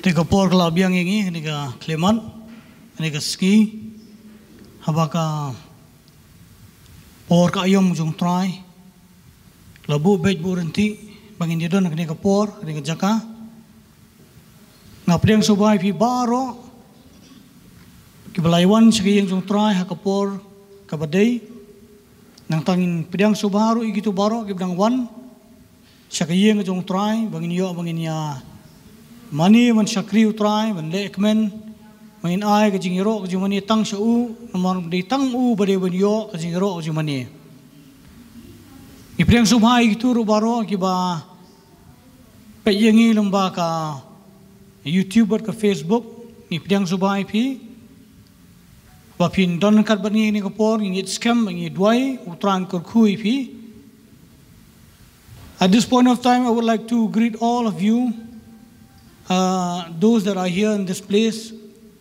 Tika por club yang ini, nika Clement, nika ski, habaka por ka ayom jung try, labu bej burenti, bangin dia don nika por, nika jaka, ngapriang subay pi baro, kibalaiwan segi yang jung try haka por kabadai, nang tangin pidang subaru igitu baro kibdang wan, sakayeng jung try, bangin yo bangin ya. Mani man sakri utrai man lekmen main ai ke jingiro ke jumani tang seu nomor di tang u bade banyo ke jingiro ke jumani ipreng subhai itu rubaro ki ba peyengi lomba ka YouTuber ke Facebook ipreng subhai pi ba pin don kat bani ni ko por ngi scam ngi duai utran ko kui pi. At this point of time I would like to greet all of you. Those that are here in this place,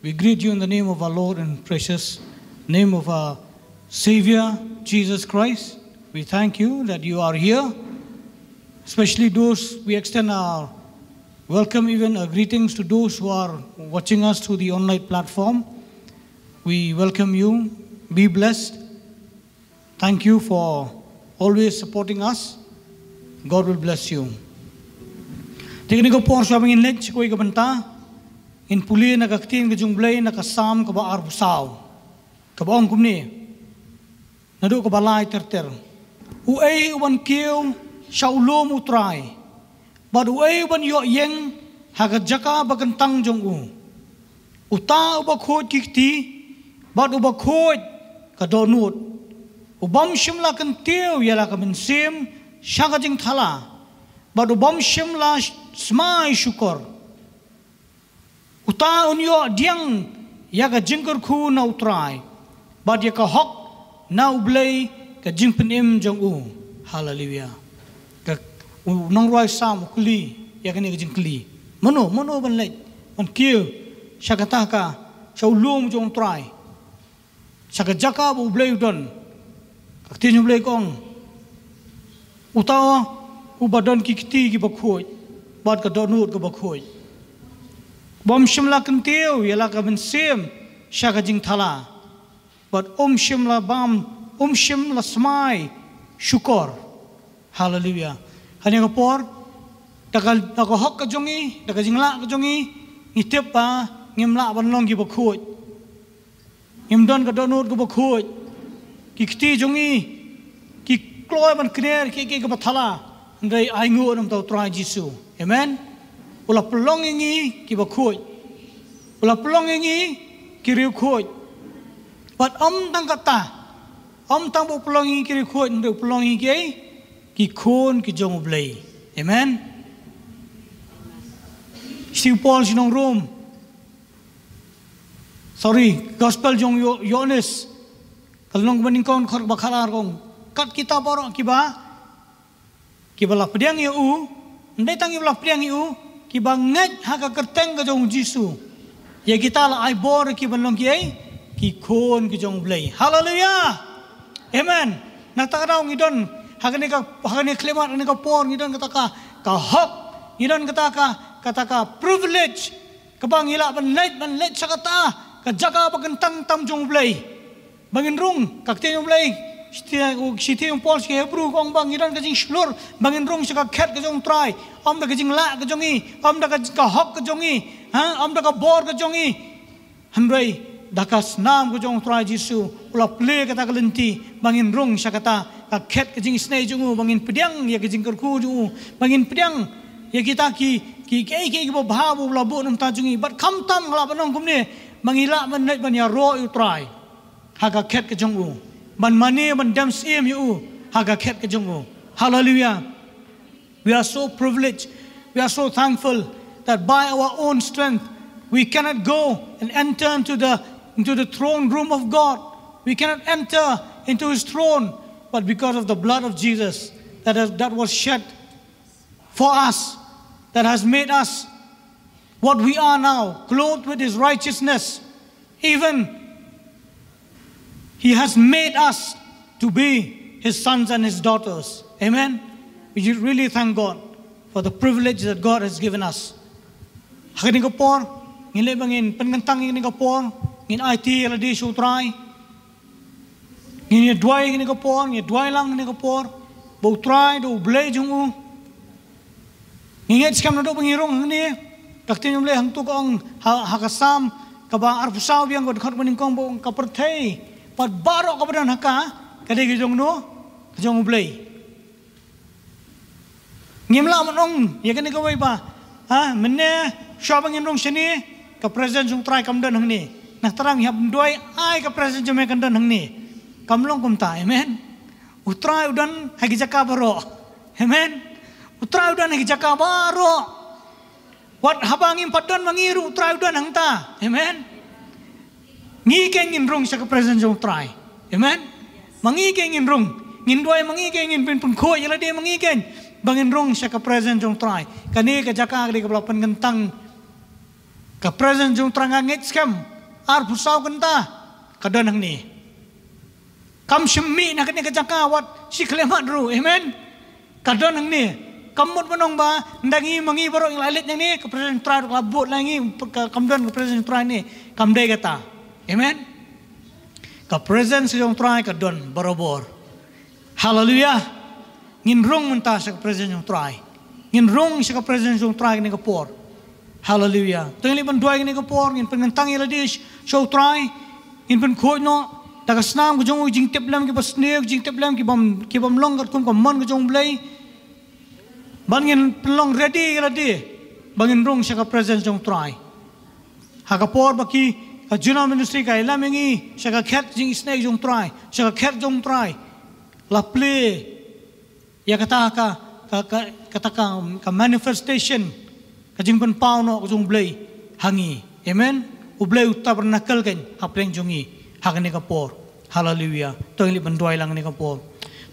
we greet you in the name of our Lord and precious name of our Savior, Jesus Christ. We thank you that you are here. Especially those, we extend our welcome, even our greetings to those who are watching us through the online platform. We welcome you. Be blessed. Thank you for always supporting us. God will bless you. Tingin ko por sa mangin lech ko ikabanta in puli na kaktin ka jungblay na kasam ka ba arbusaw ka ba kumni nado ka balay terter uay uban kiw shaulom utray bad uay uban yo yeng hagadjaka bagantang jong uta uba khod kikti bad uba khod ka donut ubam shimla kan tiw yala ka mensim shaka jing thala bad ubam shimla smai syukur uta unyo diang yaga jingkur khu na utrai bad yaka hok na ublay ka jingpenim jong hallelujah ka nong roi sam kuli yaga ni ka jingkli mano ban lek man kiu syakata ka shaulum jong trai syaka jaka bu ublay don ka tin ublay kong uta ubadon kikti ki bakhoi bad ka donut ka bakhoi bom shimla kentiu yala ka bensim syaka jing thala bad shimla bam shimla smai syukur hallelujah hanya ka por takal ka hok ka jongi takal jingla ka jongi ngitep pa ngimla banlong ki bakhoi ngimdon ka donut ka bakhoi kikti jongi ki kloy ban kner ki ka bathala Andai aingu nam tau try Jisu. Amen. Ula pelong ingi ki bakhoi. Ula pelong ingi ki riu khoi. But tang kata. Tang bo pelong ingi ki riu khoi ndeu pelong ingi ki khon ki jong blai. Amen. Siu Paul sinong Rome. Sorry, gospel jong Yohanes. Kalong baning kon khor bakhalar kong. Kat kita borok ki ba kibala pediang yu ndai tangi bala pediang yu kiba ngat haka kerteng ka jong Jisu ya kita la ai bor ki banlong ki ai ki khon ki jong blai hallelujah amen na ta raw ngidon hagani klemat ni ka por ngidon kata ka hok ngidon kata ka privilege ka bang ila ban let sakata ka jaga bagantang tam jong blai bangin rung ka teng blai Siti yung Paul si Hebrew kong bang iran kajing shlur bangin rong sa ket kajong try da kajing la kajongi da ka hok kajongi da ka bor kajongi handray dakas nam kajong try Jisu ula ple kata kalenti bangin rong sa kata ka ket kajing snay jungu bangin pediang ya kajing kerku jungu bangin pediang ya kita ki bahabu labu nam tajungi bat kamtam ngala banong kumne mangila man net ban ya ro you try haka ket kajong ban mani ban dam sim yu haga ket ke jongo hallelujah we are so privileged we are so thankful that by our own strength we cannot go and enter into the throne room of God we cannot enter into his throne but because of the blood of Jesus that was shed for us that has made us what we are now clothed with his righteousness even He has made us to be his sons and his daughters. Amen. We should really thank God for the privilege that God has given us. Hakin ni kapor, ngile bangin pengentang ni kapor, ngin IT ala di sutrai, ngin dua ni kapor, ngin dua lang ni kapor, bau trai do blay jungu, ngin skam na do bangirong ni, kaktin yung blay hang tu kong hakasam, kaba arpusaw biang ko dekat maning kong bau kapertay, pad barok kabadan haka, kadai kejong no, kejong blay. Ngimla manong, ya kan ni kawai ba, mana Siapa yang rong sini ke presiden jung try kamdan hang ni. Nak terang hiap doi ai ke presiden jung kamdan hang ni. Kamlong kum ta, amen. Utrai udan hagi jaka baro. Amen. Utrai udan hagi jaka baro. Wat habangim padan mangiru utrai udan hang ta. Amen. Ngi kengin rong sa ke presiden jung try. Amen. Mangi kengin rong. Ngin doi mangi kengin pun ko yala de mangi ken. Bangin rong sa ke presiden jung try. Kani ke jaka di ke belapan gentang ka present jung terangangit skam ar pusau kenta kadan hang ni kam syemi nak ni kejakawat si klemat ru amen kadan hang ni kamut menong ba ndangi mangi baro yang lalit yang ni ke present tra labut lagi kamdan ke present tra ni kamdai kata amen ka present jung tra kadan barobor haleluya ngin rong mentah sa present jung tra ngin rong sa present jung tra ni kapor. Hallelujah. Tengli ban dua ini kapor, in penentang iladish, show try, in pen koi no, tagas nam ko jong jing tip lam ki bas neek jing tip lam ki bam long kat kum man ko jong blay, bangin pelong ready iladi, bangin rong siya ka presence jong try. Hakapor baki ka junam industry ka ilam ingi siya ka cat jing snake jong try, siya ka cat jong try, la play, ya kata ka manifestation. Kajing pen pau no kajung blay hangi, amen. Ublay uta bernakal kan, hapleng jungi, hakani kapor, haleluya. Tengli benduai lang ni kapor.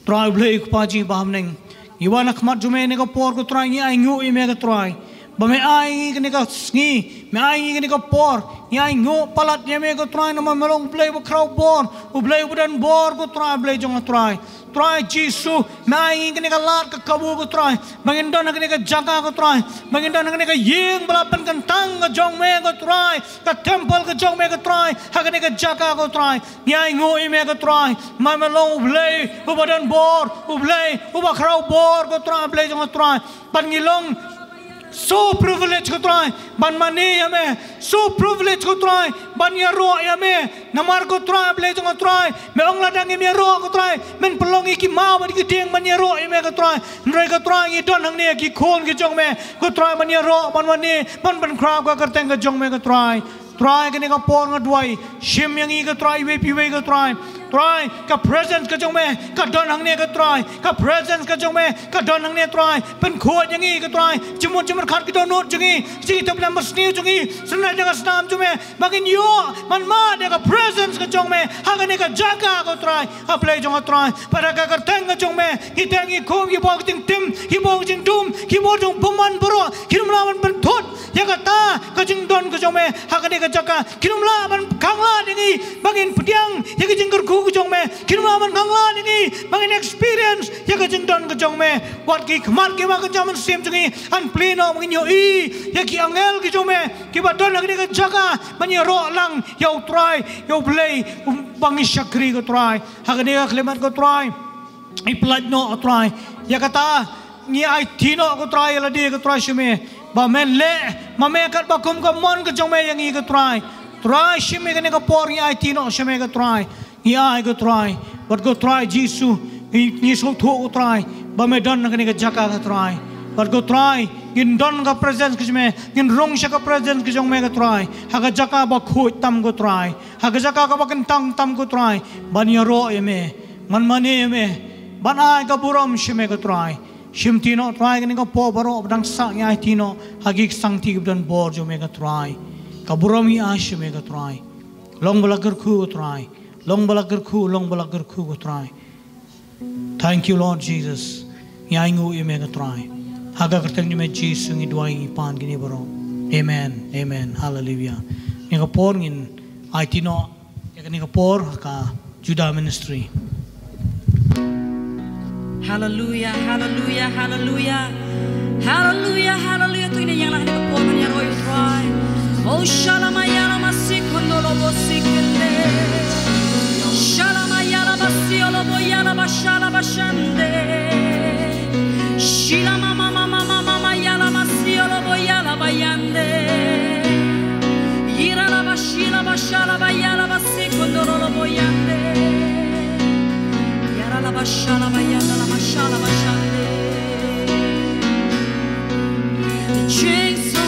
Try blay kupaji baham neng. Iwan akmat jume ni kapor ko try ni aingu ime ka try. Bame ai kani ka sngi, me ai kani kapor, ni aingu palat ni me ka try nama melong blay bu kraw bor, ublay budan bor ko try blay jong try. Try Jisu, mai kini ka lat ka kabu ko try, bangindon na kini ka jaga ko try, bangindon na kini ka ying balapan kantang ka jong me ko try, ka temple ka jong me ko try, ha kini ka jaga ko try, nyai ngui me ko try, mai melong ublay, ubadan bor, ublay, ubakraw bor ko try, ublay jong ko try, pangilong so privilege ko try, ban mani ya me, so privilege ko try, ban yaro ya me, namar ko try, ublay jong ko try, melong ladang ya ro ko try, men pelong iki mau di gedeng ban yaro ya me ko try, ndrai ko try i don hang ne ki khon ki jong me, ko try ban yaro ban mani, ban crowd ko kerteng ko jong me ko try. Try kini ka por ngadwai, shim yang i ka try, we ka try, try ka presence ka jong me, ka don hang ne ka try, ka presence ka jong me, ka don hang ne try, pen khot yang i ka try, jemut khat ki don not jong i, si top lam mas ni jong i, senai jaga snam jong me, bagin yo, man ma de ka presence ka jong me, hang ne ka jaga ka try, ha play jong ka try, pada ka kerteng ka jong me, ki teng i khom ki bog ting tim, ki bog jing dum, ki bog jong buman bro, ki mlawan pen thot, ya kata ka jing don ka jong me, hang ne jaka kinumla man kangla dingi bangin pediang ya ke jengker ku jong me kinumla man kangla dingi bangin experience ya ke jengdon ke jong me wat ki kmat ke ma ke jaman sim jungi an pleno bangin yo i ya ki angel ke jong me ki badon lagi ke jaka man yo ro lang yo try yo play bangi syakri ke try ha ke dia klemat ke try I plat no try ya kata ni ai tino ke try la dia ke try shime ba men le mame kat bakum ka mon ka jong me yang i ka try shime ka ne ka por ni ai tino shime ka try ni ai ka try but go try Jisu ni so tho ko try ba me don ka ne ka jaka ka try but go try in don ka presence ka me in rong sha ka presence ka jong me ka try ha ka jaka ba khoi tam ko try ha ka jaka ka ba kentang tam ko try ban ya ro ye me man mani ye me ban ai ka buram shime ka try Shim tino try kini ka po baro abdang sang ya tino hagik sang ti gibdan bor jo mega try kaburami ash mega try long balagar ku try long balagar ku go try. Thank you Lord Jesus ya ingu i mega try haga kerteng ni me Jesus ngi duai pan gini baro amen amen hallelujah ni ka por ngin ai tino ya kini ka por ka Judah ministry. Hallelujah, hallelujah, hallelujah, hallelujah, hallelujah. Tu ini yang lah ni kapor man yang roy try. shalamayala masikondolo bosikende. Shalamayala basiolo boyala bashala bashande. Shilama mama mama mama yala masiolo boyala bayande. Yirala bashila bashala bayala basikondolo boyande. Yarala bashala bayala la bashala bashande. The chains say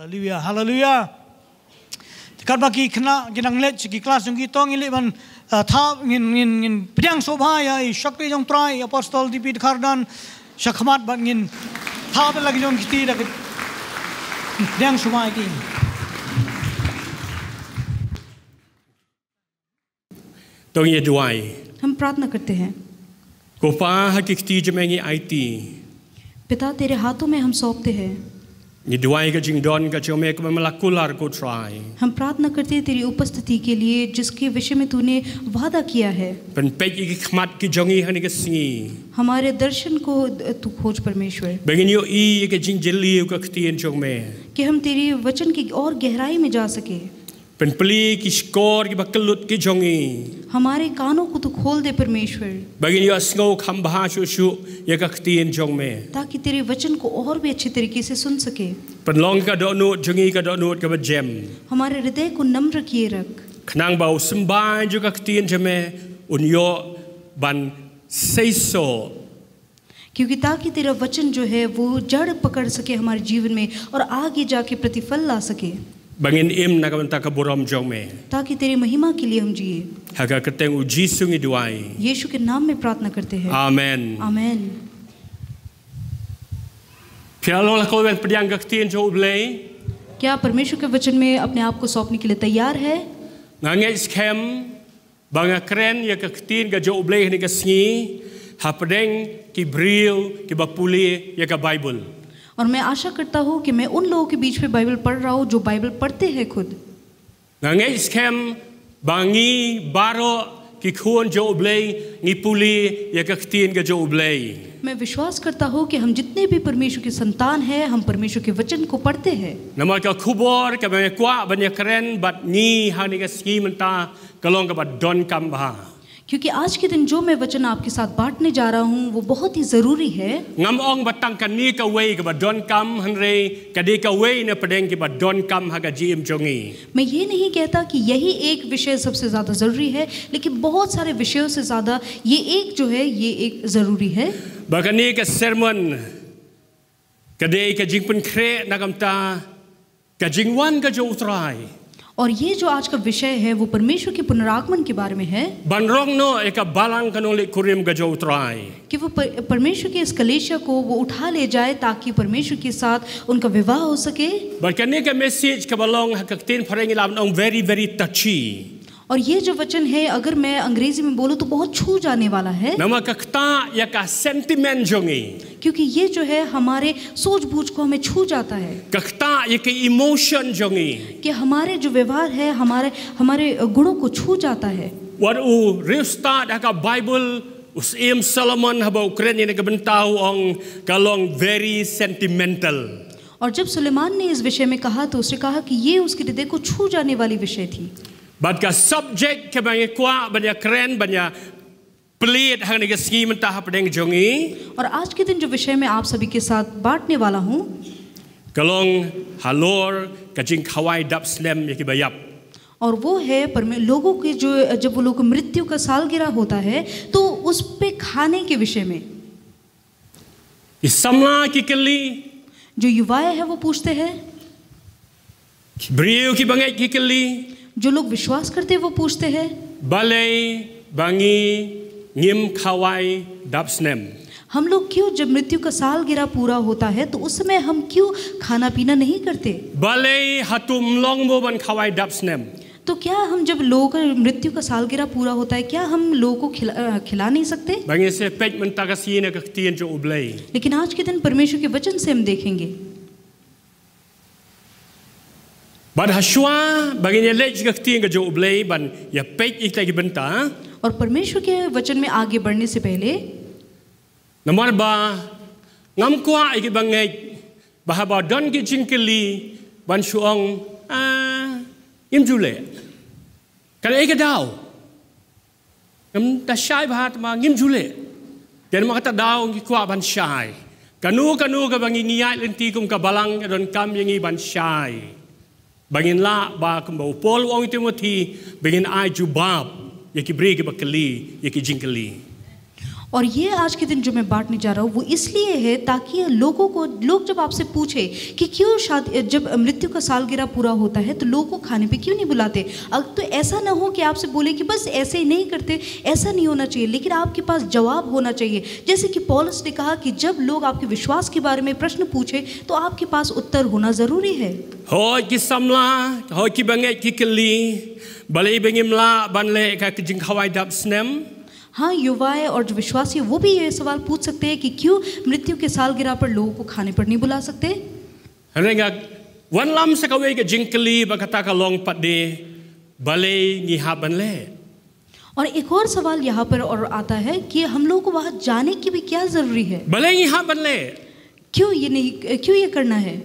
Haleluya, haleluya. Dekat bagi kena kinang let segi kelas yang kita ngilik ban thap ngin pedang sobha ya syakri jong trai apostol di pid kardan syakmat ban ngin thap lagi jong kiti dak pedang sobha ki. तो ये दुआएं हम प्रार्थना करते हैं, कोपा हकीकती जमेंगी आईती पिता तेरे हाथों में हम सौंपते हैं। ये दुआएं का जिंदोन का जो में एक मलाकुलार को ट्राई हम प्रार्थना करते हैं तेरी उपस्थिति के लिए जिसके विषय में तूने वादा किया है। पन पेज की खमात की जोंगी हने के सी हमारे दर्शन को तू खोज परमेश्वर, begin यो ई के जिंजली का कतियन जोंग में कि हम तेरी वचन की और गहराई में जा सके। पन पली की स्कोर की बकलुत की जोंगी हमारे कानों को तू खोल दे परमेश्वर, begin यो अस्ंगो खम बहाशु शु ये का कतियन जोंग में ताकि तेरे वचन को और भी अच्छी तरीके से सुन सके। पन लॉन्ग का दोनों जोंगी का दोनों का बजेम हमारे हृदय को नम्र किए रख। खनांग बाउ संबाय जो का कतियन जमे उन्यो बन सेसो क्योंकि ताकि तेरा वचन जो है वो जड़ पकड़ सके हमारे जीवन में और आगे जाके प्रतिफल ला सके, bangin im na kamanta ka borom jong me ताकि तेरी महिमा के लिए हम जिए। haga keteng uji sungi duai यीशु के नाम में प्रार्थना करते हैं, amen आमेन। pialo la ko ben pediang ka tien jo ublei क्या परमेश्वर के वचन में अपने आप को सौंपने के लिए तैयार है? ngange scam banga kren ya ka tien ka jo ublei ni ka sngi ha pedeng ki bril ki bapuli ya ka bible और मैं आशा करता हूँ कि मैं उन लोगों के बीच में बाइबल पढ़ रहा हूँ जो बाइबल पढ़ते हैं खुद। ngange scam bangi baro ki khon jo ublei ni puli ya ka tien ka jo ublei मैं विश्वास करता हूँ कि हम जितने भी परमेश्वर के संतान हैं, हम परमेश्वर के वचन को पढ़ते हैं। nama ka khubor ka banga kwa banya kren bat ni ha ni ka sngi menta kalong ka bat don kam ba क्योंकि आज के दिन जो मैं वचन आपके साथ बांटने जा रहा हूँ वो बहुत ही जरूरी है। ngam ong batang kan ni ka wei ka bat don kam hanre ka de ka wei na pedeng ki bat don kam ha ka jim jongi मैं ये नहीं कहता कि यही एक विषय सबसे ज़्यादा ज़रूरी है, लेकिन बहुत सारे विषयों से ज़्यादा ये एक जो है ये एक ज़रूरी है। bakani ka sermon ka de ka jing pen kre na kam ta ka jing wan ka jo utrai और ये जो आज का विषय है वो परमेश्वर के पुनरागमन के बारे में है ban rong no e ka balang ka no le kurim ka jo utrai कि वो परमेश्वर के इस कलीसिया को वो उठा ले जाए ताकि परमेश्वर के साथ उनका विवाह हो सके। bakani ka message ka balong ha ka tin phareng lam ong very very touchy और ये जो वचन है अगर मैं अंग्रेजी में बोलूँ तो बहुत छू जाने वाला है, nama ka kta ya ka sentiment jongi क्योंकि ये जो है हमारे सूझबूझ को हमें छू जाता है ka kta ya ka emotion jongi कि हमारे जो व्यवहार है हमारे गुणों को छू जाता है। what u restart ha ka bible us im solomon ha ba ukren ni ka bentau ong kalong very sentimental और जब सुलेमान ने इस विषय में कहा तो उसने कहा कि ये उसके हृदय को छू जाने वाली विषय थी। but ka subject ke bang kwa banya kren banya plead hang ni ka ski menta ha pedeng jongi और आज के दिन जो विषय मैं आप सभी के साथ बांटने वाला हूँ kalong halor ka jing khawai dap slem ya ki bayap और वो है लोगों के जो जब वो लोग मृत्यु का सालगिरह होता है तो उस पे खाने के विषय में isama ki kali जो युवाएं हैं वो पूछते हैं, brio ki bangai ki kali जो लोग विश्वास करते हैं वो पूछते हैं, balai bangi ngim khawai dap slem हम लोग क्यों जब मृत्यु का सालगिरह पूरा होता है तो उस समय हम क्यों खाना पीना नहीं करते? balai hatum longbo ban khawai dap slem तो क्या हम जब लोगों का मृत्यु का सालगिरह पूरा होता है क्या हम लोगों को खिला नहीं सकते? bangi se pej menta ka si na ka tien jo ublei लेकिन आज के दिन परमेश्वर के वचन से हम देखेंगे bad haswa bagi ne lej ka tien ka jo ublei ban ya pej ik lagi benta और परमेश्वर के वचन में आगे बढ़ने से पहले namar ba ngam kwa ik bangai bahaba don ki jingkeli ban suong im jule kan ek dau ngam ta shai bahat ma ngim jule dan ma kata dau ki kwa ban shai kanu ka bangi ngiai lenti kum ka balang don kam yangi ban shai bangin la ba kum bo pol ong timothy bangin ai jubab ya ki bri ki bakali ya ki jingkeli। और ये आज के दिन जो मैं बांटने जा रहा हूँ वो इसलिए है ताकि लोग जब आपसे पूछे कि क्यों शादी जब मृत्यु का सालगिरह पूरा होता है तो लोगों को खाने पे क्यों नहीं बुलाते, अब तो ऐसा ना हो कि आपसे बोले कि बस ऐसे ही नहीं करते, ऐसा नहीं होना चाहिए, लेकिन आपके पास जवाब होना चाहिए। जैसे कि पौलुस ने कहा कि जब लोग आपके विश्वास के बारे में प्रश्न पूछे तो आपके पास उत्तर होना जरूरी है। Hoi ki samla, hoi ki banget ki keli, balai bengimla banle ka kijing hawai dap snem. हाँ, युवाएं और जो विश्वासी वो भी ये सवाल पूछ सकते हैं कि क्यों मृत्यु के सालगिरह पर लोगों को खाने पर नहीं बुला सकते। Renga wan lam sakawai ka jingkeli bakata ka long pade balai ngi ha banle. और एक और सवाल यहाँ पर और आता है कि हम लोगों को वहाँ जाने की भी क्या जरूरी है, Balai ngi ha banle. क्यों ये करना है।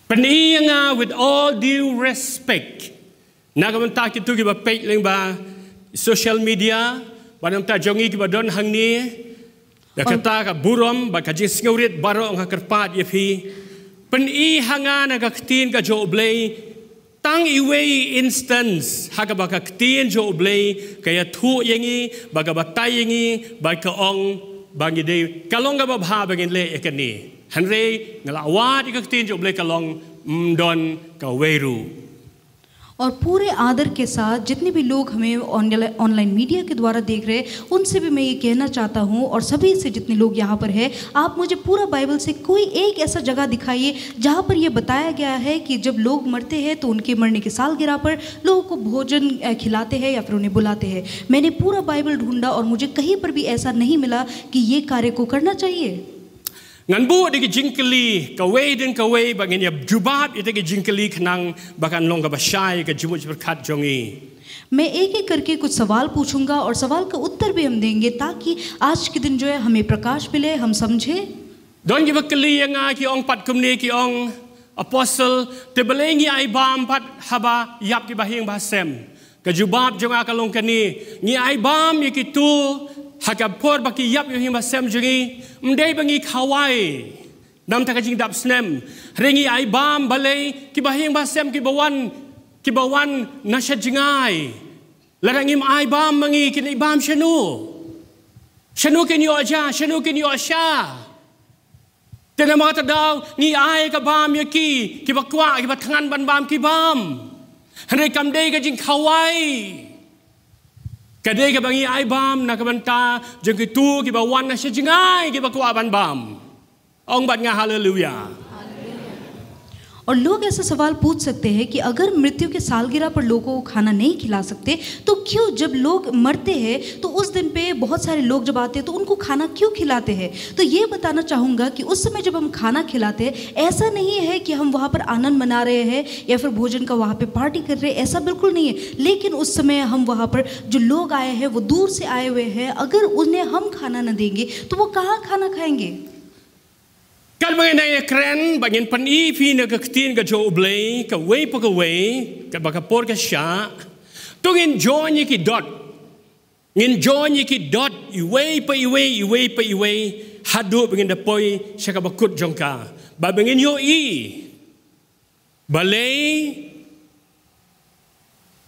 Penianga with all due respect. Nagamanta kitu ki ba page leng ba social media, banam ta jongi ki ba don hangni. Da kata ka burom ba ka jis ngaurit baro ang karpat ye phi. Peni hanga na ka ktin ka jo blei tang iwei instance haga ba ka ktin jo blei kaya thu yengi ba ka batai yengi ba ka ong bangi de kalong ka ba bha bangin le ekani. Hanre ngalawat ka ktin jo blei kalong don ka weru. और पूरे आदर के साथ जितने भी लोग हमें online media के द्वारा देख रहे हैं उनसे भी मैं ये कहना चाहता हूँ, और सभी से जितने लोग यहाँ पर हैं, आप मुझे पूरा बाइबल से कोई एक ऐसा जगह दिखाइए जहाँ पर ये बताया गया है कि जब लोग मरते हैं तो उनके मरने की सालगिरह पर लोगों को भोजन खिलाते हैं या फिर उन्हें बुलाते हैं। मैंने पूरा बाइबल ढूंढा और मुझे कहीं पर भी ऐसा नहीं मिला कि ये कार्य को करना चाहिए। Ngan bu de jingkeli kawai den kawai bagin ya jubab ite ke jingkeli khnang bakan long ka basai ka jumuj berkat jongi. मैं एक एक करके कुछ सवाल पूछूंगा और सवाल का उत्तर भी हम देंगे ताकि आज के दिन जो है हमें प्रकाश मिले, हम समझे। Don ki bakeli yang ki ong pat kumni ki ong apostle te belengi ai bam pat haba yap ki bahing bahasem ka jubab jonga ka long kani ni ai bam ye ki tu hakap por baki yap yo him basem jongi mdei bangi khawai nam ta ka jing dap snem rengi ai bam balei ki bahing basem ki bawan nashat jingai larangim ai bam mangi ki bam shanu ken yo asha tena mga tadaw ni ai ka bam yaki ki bakwa ki batangan ban bam ki bam hanre kamdei ka jing khawai kadai ka bangi ai bam na kabanta jeng ki tu ki bawan na jingai ki bakwa ban bam ong bat nga hallelujah। और लोग ऐसा सवाल पूछ सकते हैं कि अगर मृत्यु के सालगिरह पर लोगों को खाना नहीं खिला सकते तो क्यों जब लोग मरते हैं तो उस दिन पे बहुत सारे लोग जब आते हैं तो उनको खाना क्यों खिलाते हैं। तो ये बताना चाहूँगा कि उस समय जब हम खाना खिलाते हैं ऐसा नहीं है कि हम वहाँ पर आनंद मना रहे हैं या फिर भोजन का वहाँ पर पार्टी कर रहे हैं, ऐसा बिल्कुल नहीं है। लेकिन उस समय हम वहाँ पर जो लोग आए हैं वो दूर से आए हुए हैं, अगर उन्हें हम खाना न देंगे तो वो कहाँ खाना खाएंगे। Kan mengenai keren bagian peni fina ke ketin ke jo ublei ke wei pe ke wei ke bakapor ke sya tungin join ki dot ngin join ki dot iwei pe iwei hadu begin de poi syaka bakut jongka ba begin yo i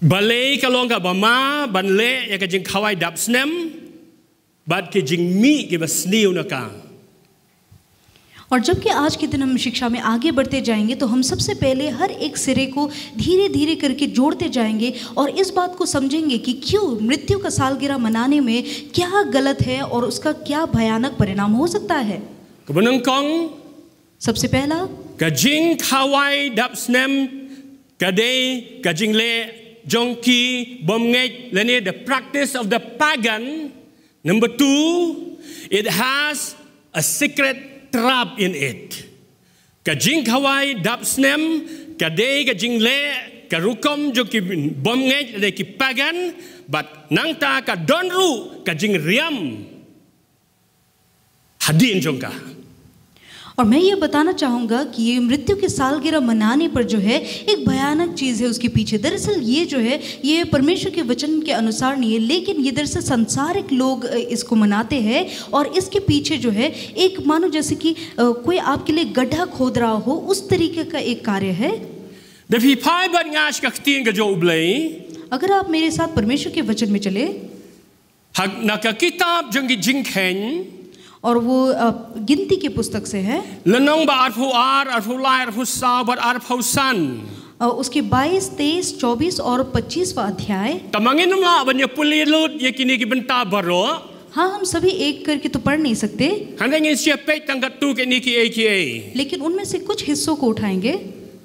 balei kalong ka bama banle ya ke jing khawai dap snem bad ke jing mi ke basniu naka। और जबकि आज के दिन हम शिक्षा में आगे बढ़ते जाएंगे तो हम सबसे पहले हर एक सिरे को धीरे धीरे करके जोड़ते जाएंगे और इस बात को समझेंगे कि क्यों मृत्यु का सालगिरह मनाने में क्या गलत है और उसका क्या भयानक परिणाम हो सकता है। सबसे पहला कजिंग खावाई दपस्नेम कदे कजिंग ले जोंकी bomngej lene the practice of the pagan। Number 2, it has a secret trap in it. Kajing kawai dap snem kadai kajing le karukom jo ki bomngej le ki pagan but nang ta ka donru kajing riam hadin jongka। और मैं ये बताना चाहूँगा कि ये मृत्यु की सालगिरह मनाने पर जो है एक भयानक चीज़ है उसके पीछे। दरअसल ये जो है ये परमेश्वर के वचन के अनुसार नहीं है, लेकिन ये दरअसल संसारिक लोग इसको मनाते हैं और इसके पीछे जो है एक मानो जैसे कि कोई आपके लिए गड्ढा खोद रहा हो उस तरीके का एक कार्य है। अगर आप मेरे साथ परमेश्वर के वचन में चले hak naka kitab jong ki jingkhen और वो गिनती की पुस्तक से है। lenong ba arfu arfu lai arfu sa bat arfu san उसके 22, 23, 24 और 25वां अध्याय। tamangin namla banya pulilut yakini ki benta baro हाँ, हम सभी एक करके तो पढ़ नहीं सकते, handangin siapek tangkatu ke niki aka लेकिन उनमें से कुछ हिस्सों को उठाएंगे।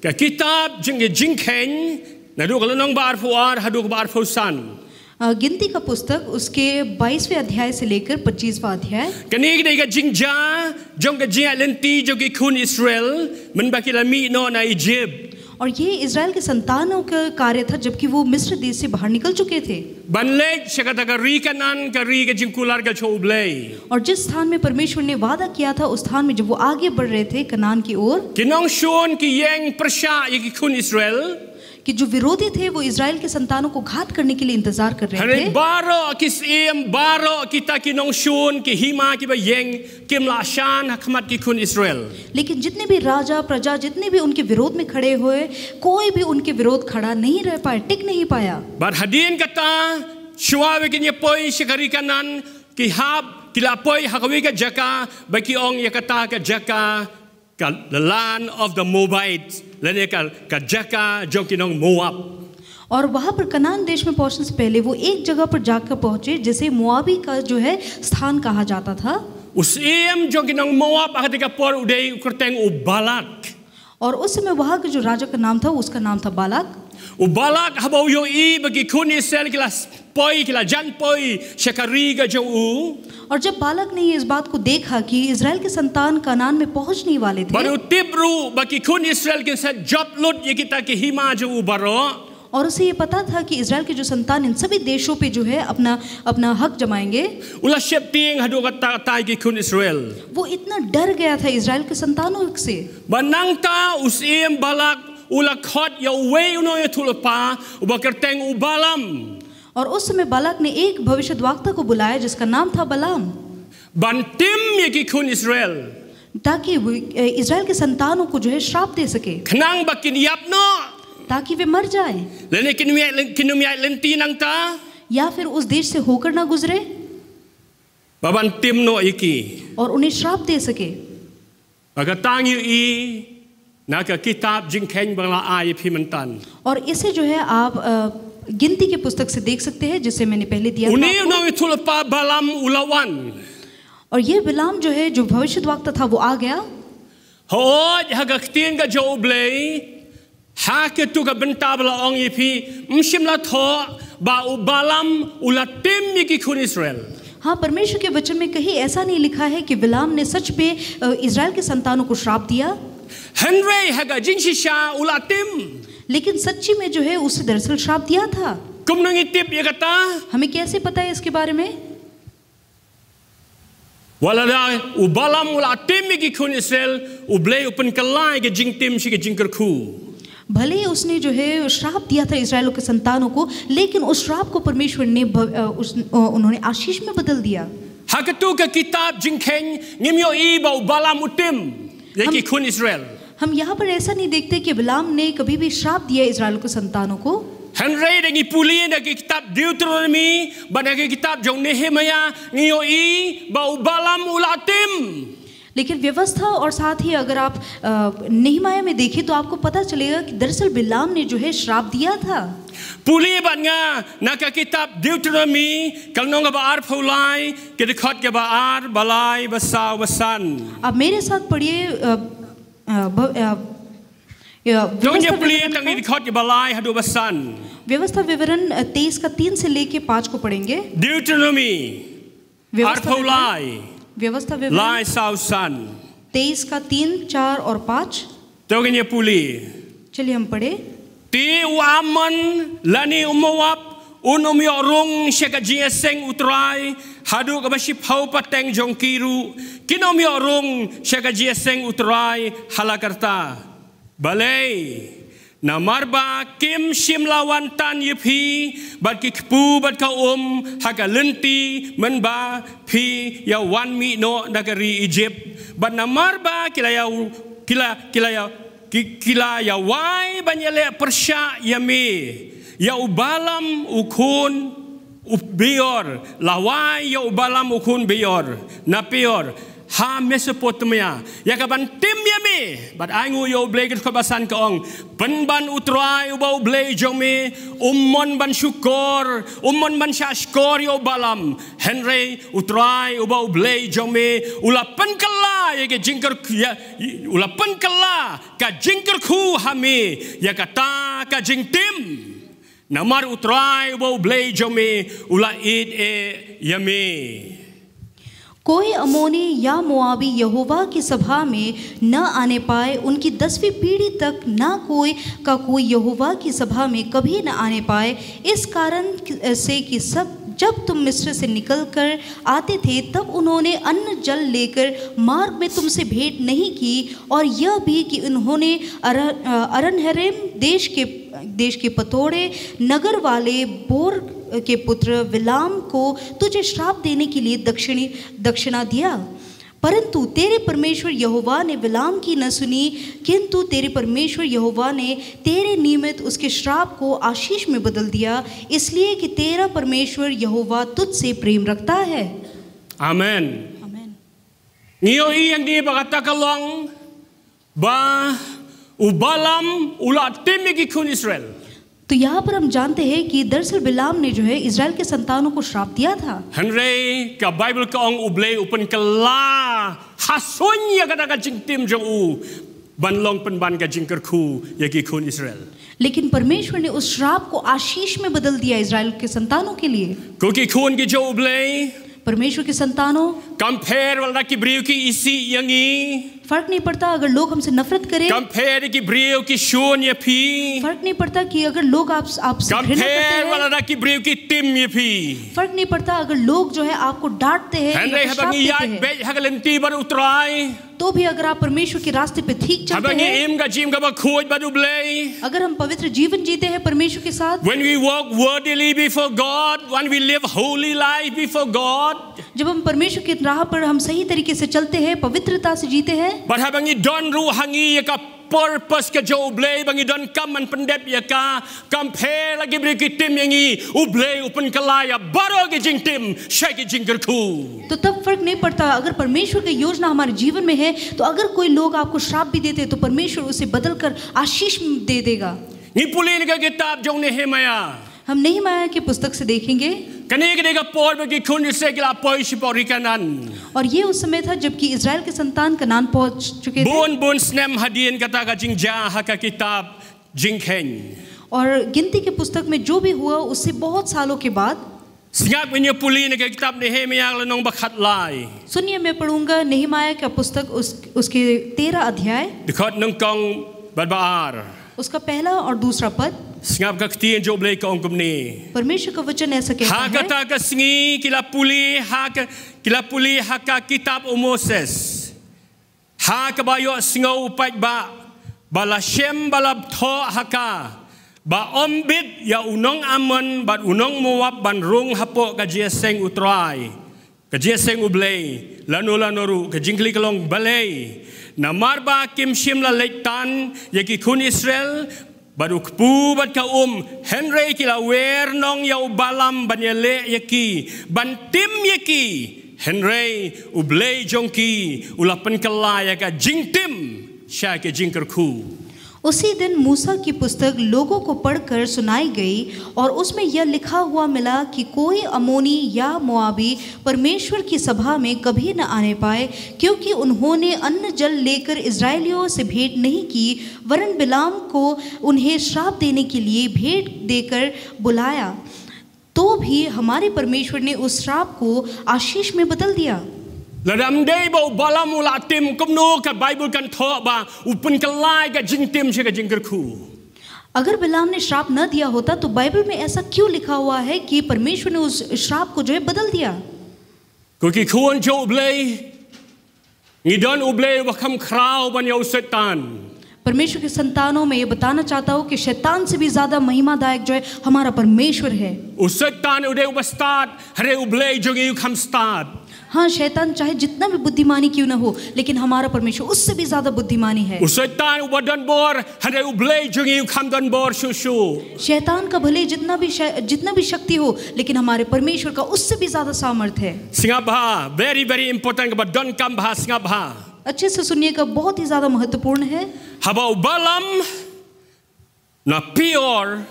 ka kitab jong ki jingkhen nadu lenong ba arfu hadu ba arfu san गिनती का पुस्तक उसके 22वें अध्याय से लेकर 25वां अध्याय। Kani kita jingja jong ka jia lenti jong ki kun Israel menbakila mi no na Egypt और ये इजराइल के संतानों का कार्य था जबकि वो मिस्र देश से बाहर निकल चुके थे। banlek sekata ka ri kanan ka ri ka jingkular ka choblei और जिस स्थान में परमेश्वर ने वादा किया था उस स्थान में जब वो आगे बढ़ रहे थे कनान की ओर, kinong shon ki yang persya ki kun Israel कि जो विरोधी थे वो इजराइल के संतानों को घात करने के लिए इंतजार कर रहे Hari थे। baro kisim baro kita kinong shun ki hima ki ba yang kim la shan hakmat ki kun Israel लेकिन जितने भी राजा प्रजा जितने भी उनके विरोध में खड़े हुए, कोई भी उनके विरोध खड़ा नहीं रह पाया, टिक नहीं पाया। bar hadin kata shuawe ki nyepoi sekari kanan ki hab kila poi hakawi ka jaka baki ong yakata ka jaka the land of the Moabites lene ka jaka jong kinong Moab और वहां पर कनान देश में पहुंचने से पहले वो एक जगह पर जाकर पहुंचे जिसे मोआबी का जो है स्थान कहा जाता था। usim jong kinong Moab akatika por udai ukurteng ubalak और उस समय वहां के जो राजा का नाम था उसका नाम था Balak. ubalak habau yo I bagi kun Israel kila poi kila jan poi sekari ka jong u और जब बालक ने इस बात को देखा कि इजराइल के संतान कनान में पहुंचने वाले थे, baru tibru bagi kun Israel kin sa job lut ye kita ki hima jong u baro और उसे ये पता था कि इजराइल के जो संतान इन सभी देशों पे जो है अपना अपना हक जमाएंगे, ula septing hadu kata tai ki kun Israel वो इतना डर गया था इजराइल के संतानों से। banangta usim balak ula khot ya we uno ye tulpa ubakerteng ubalam और उस समय बालक ने एक भविष्यद्वक्ता को बुलाया जिसका नाम था बलाम, bantim ye ki kun Israel ताकि वो इजराइल के संतानों को जो है श्राप दे सके, khnang bakin yapno ताकि वे मर जाए lene kinumya lenti nangta या फिर उस देश से होकर ना गुजरे babantim no iki और उन्हें श्राप दे सके। agatang yu I naka kitab jingkhen bangla ai pimentan और इसे जो है आप गिनती के पुस्तक से देख सकते हैं जिसे मैंने पहले दिया uni था uno tulpa balam ulawan और ये बिलाम जो है जो भविष्यद्वक्ता था वो आ गया hoj hagaktin ga joblei haketu ka benta bala ong yipi mshimla tho ba ubalam ulatim ye ki kun Israel हाँ, परमेश्वर के वचन में कहीं ऐसा नहीं लिखा है कि बिलाम ने सच में इजराइल के संतानों को श्राप दिया, henry haga jinshisha ulatim लेकिन सच्ची में जो है उसे दरअसल श्राप दिया था। kumnang itip ye kata हमें कैसे पता है इसके बारे में? walada ubalam ulatim ye ki kun Israel ublei upen kalai ke jingtim shi ke jingkerku भले ही उसने जो है श्राप दिया था इजराइल के संतानों को, लेकिन उस श्राप को परमेश्वर ने उन्होंने आशीष में बदल दिया। haketu ka kitab jingkhen ngimyo I ba ubalam utim ye ki kun Israel हम यहाँ पर ऐसा नहीं देखते कि बिलाम ने कभी भी श्राप दिया इजराइल के संतानों को। Henry dengan puli dari kitab Deuteronomy, dari kitab Jong Nehemia, ngiyoi bau balam ulatim. लेकिन व्यवस्था और साथ ही अगर आप नेहमाया में देखें तो आपको पता चलेगा कि दरअसल बिलाम ने जो है श्राप दिया था। Puli bannya nak kitab Deuteronomy kalau nggak baar pulai kedekot ke baar balai besar besan. अब मेरे साथ पढ़िए Jongnya puli tentang kedekot ke balai hadu besan. व्यवस्था विवरण 23 का 3 से लेके 5 को पढ़ेंगे। Deuteronomy Arpulai व्यवस्था विवरण Lai Sausan 23 का 3, 4 और 5। Jongnya puli चलिए हम पढ़े। Ti waman lani umawap unum yorung syakajia seng utrai hadu kabasi pau pateng jongkiru kinom yorung syakajia seng utrai halakarta balai namarba kim simlawan tan yepi bat kikpu bat ka haka lenti menba pi ya wan mi no nagari Egypt bat namarba kila ya wai banyale persya yami ya ubalam ukun Beor, lawai ya ubalam ukun Beor, na Peor, ha Mesopotamia, ya kaban tim yami, but aingu yo bleget kabasan kaong, ban utrai ubau ble jome, ban syukor, ban syashkor yo balam, Henry utrai ubau ble jome, ulapan kala ya ke jingker ya, ulapan kala ka jingker ku hami, ya kata ka jing tim. Namar utrai ubau ble jome ula id e yame. कोई अमोनी या मोआबी यहोवा की सभा में न आने पाए, उनकी 10वीं पीढ़ी तक न कोई यहोवा की सभा में कभी न आने पाए, इस कारण से कि जब तुम मिस्र से निकलकर आते थे तब उन्होंने अन्न जल लेकर मार्ग में तुमसे भेंट नहीं की, और यह भी कि उन्होंने अरनहरेम देश के पतोड़े नगर वाले बोर के पुत्र विलाम को तुझे श्राप देने के लिए दक्षिणा दिया, परंतु तेरे परमेश्वर यहोवा ने विलाम की न सुनी, किंतु तेरे परमेश्वर यहोवा ने तेरे निमित्त उसके श्राप को आशीष में बदल दिया, इसलिए कि तेरा परमेश्वर यहोवा तुझसे प्रेम रखता है। आमेन। आमेन। Niyo iyang di bagatakalong ba ubalam ulatim ikun Israel. तो यहाँ पर हम जानते हैं कि दरअसल बिलाम ने जो है इजराइल के संतानों को श्राप दिया था। Henry ka Bible kaong uble upan kala hasunya kada ka jingtim jong u banlong penban ka jingkerku yaki kun Israel. लेकिन परमेश्वर ने उस श्राप को आशीष में बदल दिया इजराइल के संतानों के लिए। Kuki kun ki jo uble परमेश्वर के संतानों, compare wala ki brio ki isi yangi, फर्क नहीं पड़ता अगर लोग हमसे नफरत करें, compare ki brio ki shun ye pi, फर्क नहीं पड़ता कि अगर लोग आपसे घृणा करते compare हैं, wala ki brio ki tim ye pi. फर्क नहीं पड़ता अगर लोग जो है आपको डांटते हैं, Henry या श्राप habangi देते yat हैं, be hagalenti bar utrai, तो भी अगर आप परमेश्वर के रास्ते पे ठीक चलते habangi हैं, im ka jim ka ba khoj bar uble. अगर हम पवित्र जीवन जीते हैं परमेश्वर के साथ, When we walk worthily before God, when we live holy life before God, जब हम परमेश्वर की राह पर हम सही तरीके से चलते हैं, पवित्रता से जीते हैं, but habangi don ruhangi ya ka purpose ka jo uble bangi don kaman pendep ya ka compare lagi beri kitim yangi uble upan kalaya baro ki jing tim shaki jingerku. तो तब फर्क नहीं पड़ता। अगर परमेश्वर की योजना हमारे जीवन में है, तो अगर कोई लोग आपको श्राप भी देते हैं तो परमेश्वर उसे बदलकर आशीष दे देगा। Ni pulin ka kitab jong Nehemiah. हम नehemiah की पुस्तक से देखेंगे, Kani ka por bagi kun Israel kila poi sipori kanan. और ये उस समय था जबकि इजराइल के संतान कनान पहुंच चुके थे, Bun snem hadien kata ka jing ja ha ka kitab jing khen. और गिनती की पुस्तक में जो भी हुआ उससे बहुत सालों के बाद, Singap wenyo pulin ka kitab Nehemiah lanong bakhat lai. सुनिए मैं पढ़ूंगा नेहमाया का पुस्तक उसके 13 अध्याय, Dikot nung kong badbaar. उसका पहला और दूसरा पद। Singap ka ktien jo blay ka ongkum ni. परमेश्वर का वचन ऐसा कहता Ha है, kata ka singi kila puli ha ka kitab o Moses. Ha ka bayo singaw upat ba bala shem bala tho ha ka ba ombit ya unong amon ba unong Moab ban rung hapo ka jeseng utrai. Ka jeseng ublay lano ka jingkli kalong balay. Namar ba kim shim la leitan yaki kun Israel baru kepu bat ka Henry kila wer nong ya ubalam banyale yaki ban tim yaki Henry ublay jongki ulapan kalaya ka jingtim sha ke jingkerku. उसी दिन मूसा की पुस्तक लोगों को पढ़कर सुनाई गई, और उसमें यह लिखा हुआ मिला कि कोई अमोनी या मोआबी परमेश्वर की सभा में कभी न आने पाए, क्योंकि उन्होंने अन्न जल लेकर इजरायलियों से भेंट नहीं की, वरन बिलाम को उन्हें श्राप देने के लिए भेंट देकर बुलाया, तो भी हमारे परमेश्वर ने उस श्राप को आशीष में बदल दिया। Ladam day ba balam ulatim kumno ka Bible kan tho ba upun kalai ka jingtim she ka jingkerku. अगर बिलाम ने श्राप न दिया होता तो बाइबल में ऐसा क्यों लिखा हुआ है कि परमेश्वर ने उस श्राप को जो है बदल दिया? Kuki kuon jo ublay ngidon ublay wa kam krau ban yo setan. परमेश्वर के संतानों में ये बताना चाहता हूँ कि शैतान से भी ज्यादा महिमादायक जो है हमारा परमेश्वर है। Usetan ude ubastad hare ublay jo ngi kam stad. हाँ, शैतान चाहे जितना भी बुद्धिमानी क्यों ना हो, लेकिन हमारा परमेश्वर उससे भी ज्यादा बुद्धिमानी है। Usaitan ubadan bor hande ublei jungi kamdan bor susu. शैतान का भले जितना भी शक्ति हो, लेकिन हमारे परमेश्वर का उससे भी ज्यादा सामर्थ्य है। Singapha very important but don kam bha Singapha. अच्छे से सुनिएगा, बहुत ही ज्यादा महत्वपूर्ण है। Haba ubalam na pior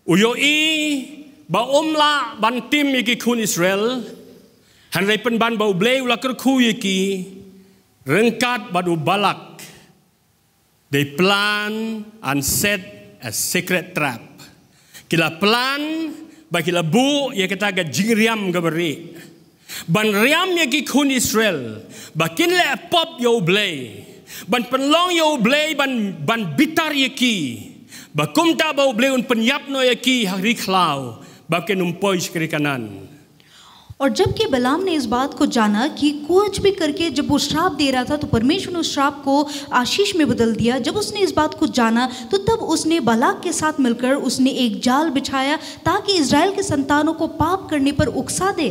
uyoi ba omla ban tim yaki kun Israel handai pen ban ba ublei ulakar ku yaki rengkat badu balak. They plan and set a secret trap. Kila plan ba kila bu ya kata ga jingriam ga beri. Ban riam yaki kun Israel ba kinle pop yo ublei. Ban penlong yo ublei ban bitar yaki. Ba kumta ba ublei un penyap no yaki hari khlau. बाप के नुम्पोई शिकरी कनान। और जब कि बलाम ने इस बात को जाना कि कुछ भी करके जब वो श्राप दे रहा था तो परमेश्वर ने उस श्राप को आशीष में बदल दिया। जब उसने इस बात को जाना तो तब उसने बालाक के साथ मिलकर उसने एक जाल बिछाया ताकि इज़राइल के संतानों को पाप करने पर उकसा दे।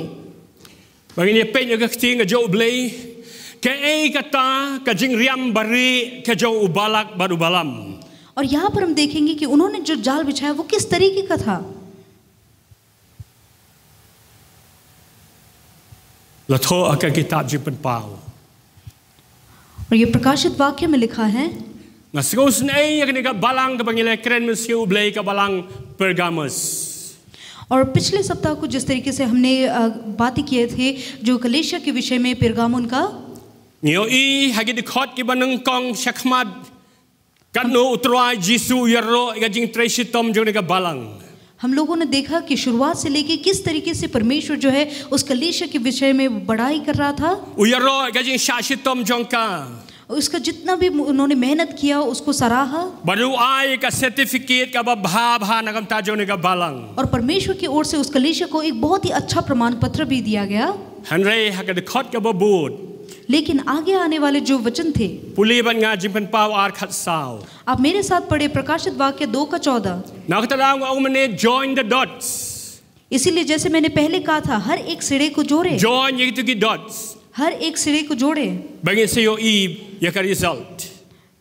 Bagi pe nya gakti nga jo ublei ke ei kata ka jingriam bari ke jo ubalak baru balam. और यहाँ पर हम देखेंगे कि उन्होंने जो जाल बिछाया वो किस तरीके का था। Latho akan kitab Jimpen Pau. और ये प्रकाशित वाक्य में लिखा है। Na segus nei yang ni ka balang ka bangile kren mesiu ublei ka balang Pergamus. और पिछले सप्ताह को जिस तरीके से हमने बातें किए थे जो कलीसिया के विषय में पेरगामुन का Nio I hagi di khot ki banung kong syakmad kanu utrai Jisu yero ka jing tresitom jong ni ka balang. हम लोगों ने देखा कि शुरुआत से लेके किस तरीके से परमेश्वर जो है उस कलीसिया के विषय में बड़ाई कर रहा था। Uyero ka jing syasitom jong ka. उसका जितना भी उन्होंने मेहनत किया उसको सराहा। Baru ai ka certificate ka babha na kam ta jong ni ka balang. और परमेश्वर की ओर से उस कलीसिया को एक बहुत ही अच्छा प्रमाण पत्र भी दिया गया। Henry hagi di khot ka babud. लेकिन आगे आने वाले जो वचन थे Puli ban nga Jimpen Pau ar khat sao. आप मेरे साथ पढ़े प्रकाशित वाक्य 2:14। Na kata lang ang mane join the dots. इसीलिए जैसे मैंने पहले कहा था हर एक सिरे को जोड़े, Join gitu ki dots. हर एक सिरे को जोड़े Bagi sayo I ya ka result.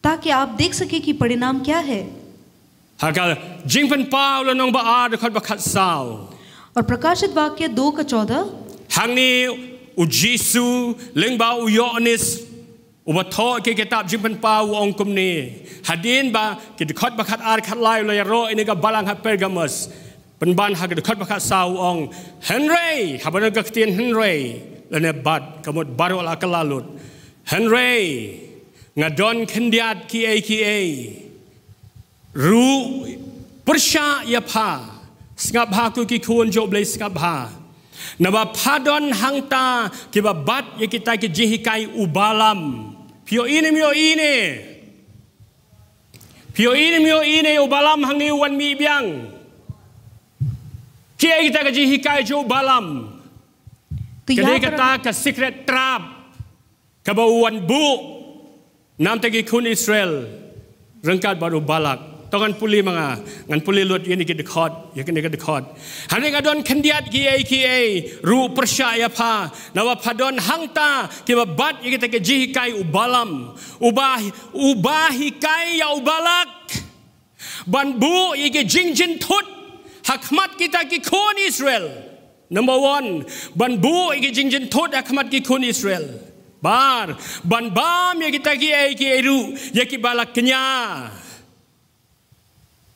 ताकि आप देख सके कि परिणाम क्या है। Haka Jimpen Pau lo nong ba ar khot ba khat sao. और प्रकाशित वाक्य 2:14 Hang ni ujisu lengba uyonis ubatho ke kitab Jimpen Pau ong kumni hadin ba ki khot ba khat ar khat lai lo ya ro ini ka balang ha Pergamus penban ha ki khot ba khat sao ong Henry habana ka tien Henry lene bad kamot baru la kalalut Henry ngadon kendiat ki ru persya ya pha sngap ha ku ki khun jo blai sngap ha Naba padon hangta kiba bat ya kita ki jihikai ubalam. Pio ini ubalam hang ni wan mi biang. Kia kita ki jihikai jo ubalam. Kedai kata ka secret trap. Kaba wan bu. Nam tagi kun Israel. Rengkat baru balak. Tongan puli mga ngan puli lut yani ki dekhot ya kene ka dekhot hani ngadon kendiat ki ru persya pha nawa phadon hangta ki bat ya kita ke jihikai ubalam ubahikai ya ubalak ban bu ya ke jingjin thut hakmat kita ki khon Israel number 1 ban bu ya ke jingjin thut hakmat ki khon Israel bar ban bam ya kita ki ru ya ki balak kenya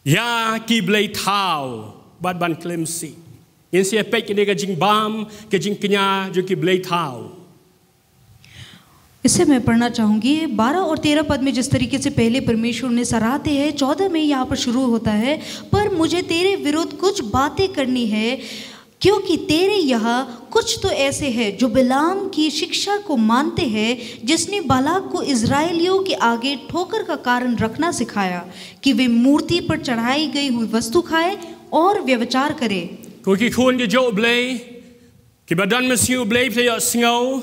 Ya kiblay tao bad ban klemsi. In siya pek kini ka jing bam ke jing kenya jo kiblay tao. इससे मैं पढ़ना चाहूंगी 12 और 13 पद में जिस तरीके से पहले परमेश्वर ने सराहते हैं 14 में यहाँ पर शुरू होता है पर मुझे तेरे विरुद्ध कुछ बातें करनी है क्योंकि तेरे यहाँ कुछ तो ऐसे हैं जो बिलाम की शिक्षा को मानते हैं जिसने बालाक को इज़राइलियों के आगे ठोकर का कारण रखना सिखाया कि वे मूर्ति पर चढ़ाई गई हुई वस्तु खाए और व्यभिचार करे क्योंकि खून के जो उबले कि बदन में सिंह उबले से या सिंगाओ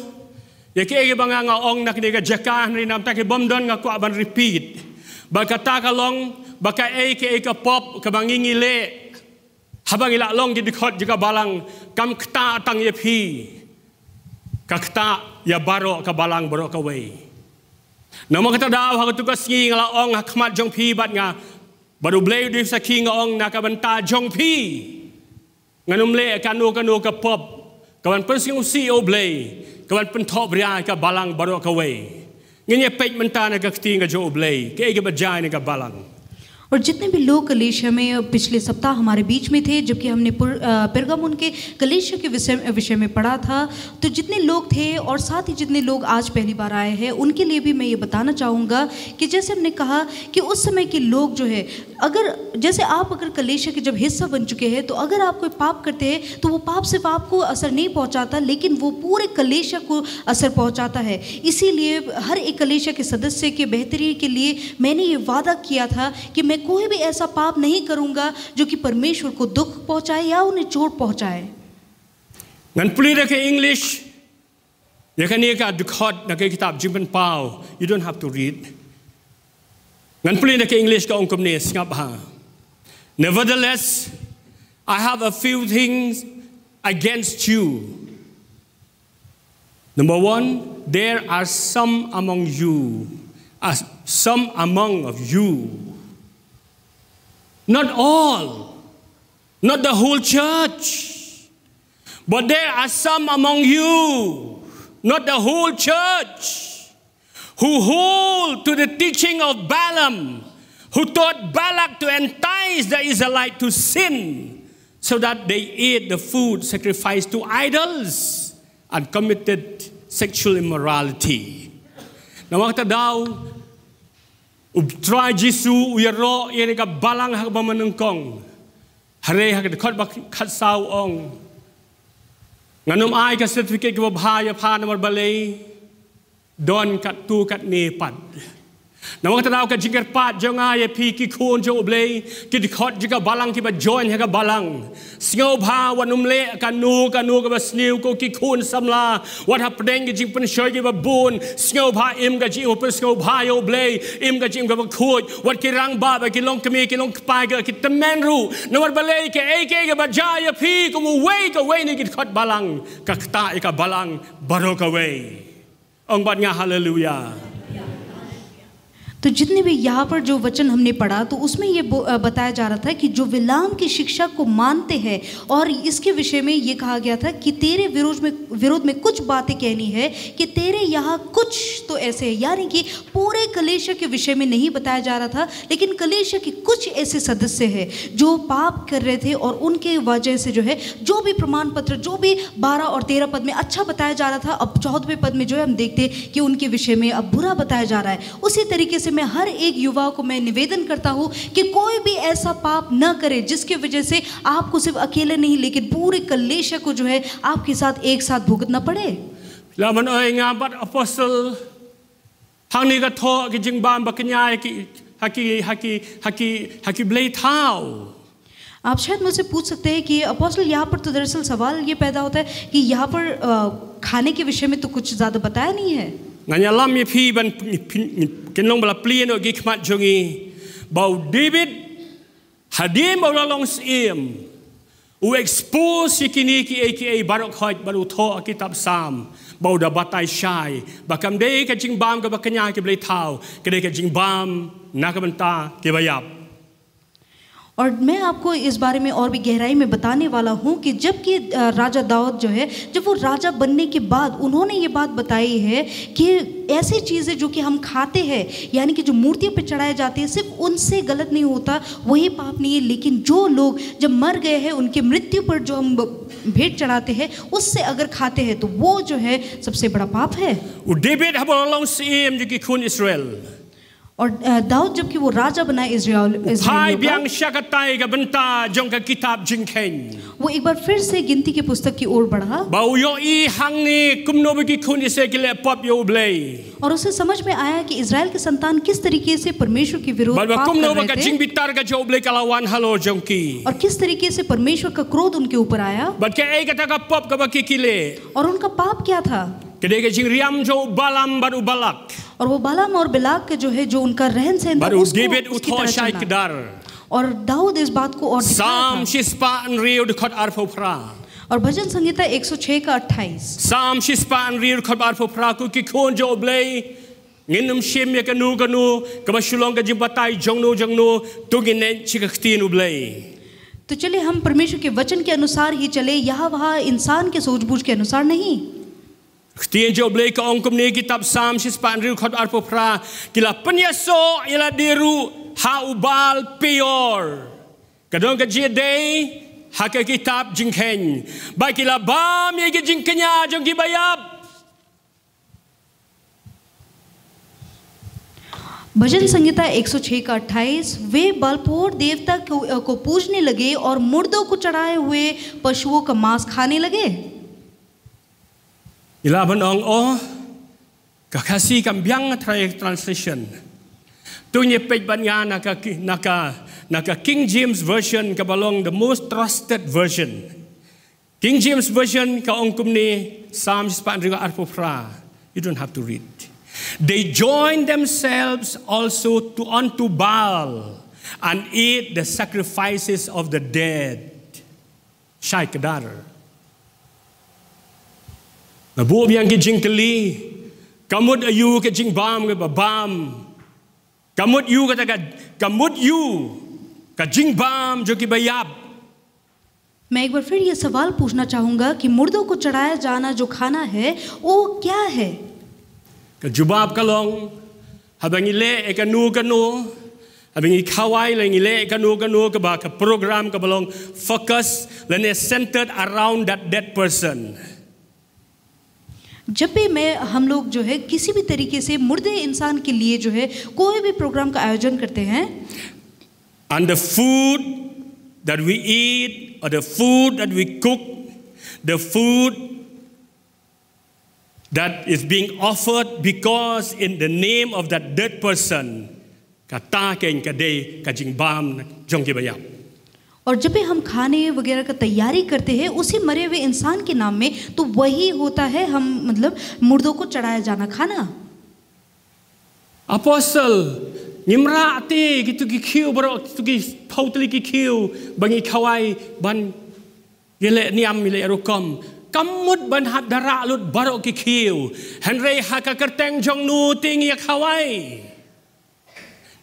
या कि एक बंगा ong nak ni ka jaka ni nam ta ke bomdon nga kwa ban repeat bakata ka long baka ka pop ka bangingi le habang ila long di khot juga balang kam kta tang ye phi kakta ya barok ka balang barok ka wei. Nama kata dah hak tu ka singi ngala ong hak mat jong pi bat nga baru blei di saking ong nak ka banta jong pi. Nganum le kanu ka pop kawan persing usi o blei kawan pentop ria ka balang barok ka wei. Ngene pek mentana ka kting ka jo blei ke ke bajai ne ka balang. और जितने भी लोग कलीसिया में पिछले सप्ताह हमारे बीच में थे, जबकि हमने पेरगामुन के कलीसिया के विषय में पढ़ा था, तो जितने लोग थे और साथ ही जितने लोग आज पहली बार आए हैं उनके लिए भी मैं ये बताना चाहूँगा कि जैसे हमने कहा कि उस समय के लोग जो है, अगर जैसे आप अगर कलीसिया के जब हिस्सा बन चुके हैं तो अगर आप कोई पाप करते हैं तो वो पाप सिर्फ आपको असर नहीं पहुँचाता, लेकिन वो पूरे कलीसिया को असर पहुँचाता है। इसीलिए हर एक कलीसिया के सदस्य के बेहतरी के लिए मैंने ये वादा किया था कि मैं कोई भी ऐसा पाप नहीं करूंगा जो कि परमेश्वर को दुख पहुंचाए या उन्हें चोट पहुंचाए। Ngan puli ke English, ya kan ni ka dukhat na ke kitab Jimpan Pau, you don't have to read. Ngan puli ke English ka ongkom ni ngap ha. Nevertheless, I have a few things against you. Number one, there are some among you, some among of you. Not all, not the whole church, but there are some among you, not the whole church, who hold to the teaching of Balaam, who taught Balak to entice the Israelites to sin, so that they ate the food sacrificed to idols and committed sexual immorality. Now, what daw? Try Jisu uyaro ini ka balang hak bamanungkong hare hak dekat bak khatsau ong nganum ai ka certificate ka bahaya pha namar balei don kat tu kat ne pat namang tadaw ka jingker pat jonga ye pi ki khon jo oblei ki dekat jika balang ki ba join hak balang singo bha wanum le kanu ka basniu ko ki khon samla wat hap deng ki jing pen shoy ki ba bun singo bha im ka ji open singo bha yo oblei im ka jing ka ba khoj wat ki rang ba ki long kami ki long pai ka ki temenru namar balei ke ke ba jaya pi ko mu wei ka wei ni ki dekat balang ka kta ka balang baro ka wei ong bat nga hallelujah. तो जितने भी यहाँ पर जो वचन हमने पढ़ा तो उसमें ये बताया जा रहा था कि जो बिलाम की शिक्षा को मानते हैं और इसके विषय में ये कहा गया था कि तेरे विरोध में कुछ बातें कहनी है कि तेरे यहाँ कुछ तो ऐसे है, यानी कि पूरे कलीसिया के विषय में नहीं बताया जा रहा था, लेकिन कलीसिया के कुछ ऐसे सदस्य हैं जो पाप कर रहे थे और उनके वजह से जो है जो भी प्रमाण पत्र जो भी 12 और 13 पद में अच्छा बताया जा रहा था, अब 14वें पद में जो है हम देखते हैं कि उनके विषय में अब बुरा बताया जा रहा है। उसी तरीके से मैं हर एक युवा को मैं निवेदन करता हूं कि कोई भी ऐसा पाप न करे जिसके वजह से आपको सिर्फ अकेले नहीं लेकिन पूरे कलीसिया को जो है आपके साथ एक साथ भुगतना पड़े। Laman oi ngabat apostle hang ka tho ki jingbam baknyai ki haki blei thao। आप शायद मुझसे पूछ सकते हैं कि अपोस्टल यहाँ पर तो दरअसल सवाल ये पैदा होता है कि यहाँ पर खाने के विषय में तो कुछ ज़्यादा बताया नहीं है। Nganya lam ye pi ban kenong bala plien o gi khmat jongi bau David hadim bau long sim u expose kini ki aka barok hot baru tho kitab sam bau da batai shai bakam de ka jingbam ka bakanya ki blei thau ke de ka jingbam nakabanta ke bayap। और मैं आपको इस बारे में और भी गहराई में बताने वाला हूँ कि जबकि राजा दाऊद जो है जब वो राजा बनने के बाद उन्होंने ये बात बताई है कि ऐसी चीज़ें जो कि हम खाते हैं यानी कि जो मूर्तियों पे चढ़ाए जाते हैं सिर्फ उनसे गलत नहीं होता, वही पाप नहीं है, लेकिन जो लोग जब मर गए हैं उनके मृत्यु पर जो हम भेंट चढ़ाते हैं उससे अगर खाते हैं तो वो जो है सबसे बड़ा पाप है। और दाऊद जबकि वो राजा बना इस्राएल वो एक बार फिर से गिनती की पुस्तक की ओर बढ़ा और उसे समझ में आया कि इस्राएल के संतान किस तरीके से परमेश्वर के विरोध पाप कर रहे थे और किस तरीके से परमेश्वर का क्रोध उनके ऊपर आया। और उनका पाप क्या था? और वो बालाम और बिलाक के जो है जो उनका रहन सहन और दाऊद इस बात को और और भजन संहिता 106 का 28 Psalm shispan rir khabar po praku ki khon jo blei nginum shim ya kanu ka basulong ka jimbatai jongno tugine chikaktin ublei. तो चले हम परमेश्वर के वचन के अनुसार ही चले, यहाँ वहाँ इंसान के सूझबूझ के अनुसार नहीं। Khtien jo blei ka ong kumni kitab Psalm shispan rir khabar po pra kila penyaso ila diru ha ubal pior. Kadong ka jidei haka kitab jingkhen bai kila bam ye ki jingkenya jong ki bayab. भजन संहिता 106 का 28 वे बालपोर देवता को पूजने लगे और मुर्दों को चढ़ाए हुए पशुओं का मांस खाने लगे। Ilaban ong kakasi kambyang translation. Tunye page banya naka King James version kabalong the most trusted version. King James version ka ong kumni Psalms panriga arpofra. You don't have to read. They join themselves also unto Baal and eat the sacrifices of the dead. Shai kadar. Nabuo yang ki jingkeli, kamut ayu ke jingbam ke babam. Kamut yu ka jingbam jo ki bayab. मैं एक बार फिर ये सवाल पूछना चाहूँगा कि मुर्दों को चढ़ाया जाना जो खाना है वो क्या है? Kajubab kalong habang ile ekanu habang ikawai lang ile ekanu ka program ka balong focus lane centered around that dead person. जब भी हम लोग जो है किसी भी तरीके से मुर्दे इंसान के लिए जो है कोई भी प्रोग्राम का आयोजन करते हैं, and the food that we eat or the food that we cook, the food that is being offered because in the name of that dead person kata ken kade kajingbam jong ki bayab. और जब भी हम खाने वगैरह का तैयारी करते हैं उसी मरे हुए इंसान के नाम में, तो वही होता है हम मतलब मुर्दों को चढ़ाया जाना खाना। Apostle nimra ati gitu ki khiu baro gitu ki pautli ki khiu bangi khawai ban yele niam mile erokom kamut ban hat dara lut baro ki khiu henrei haka kerteng jong nu ting ya khawai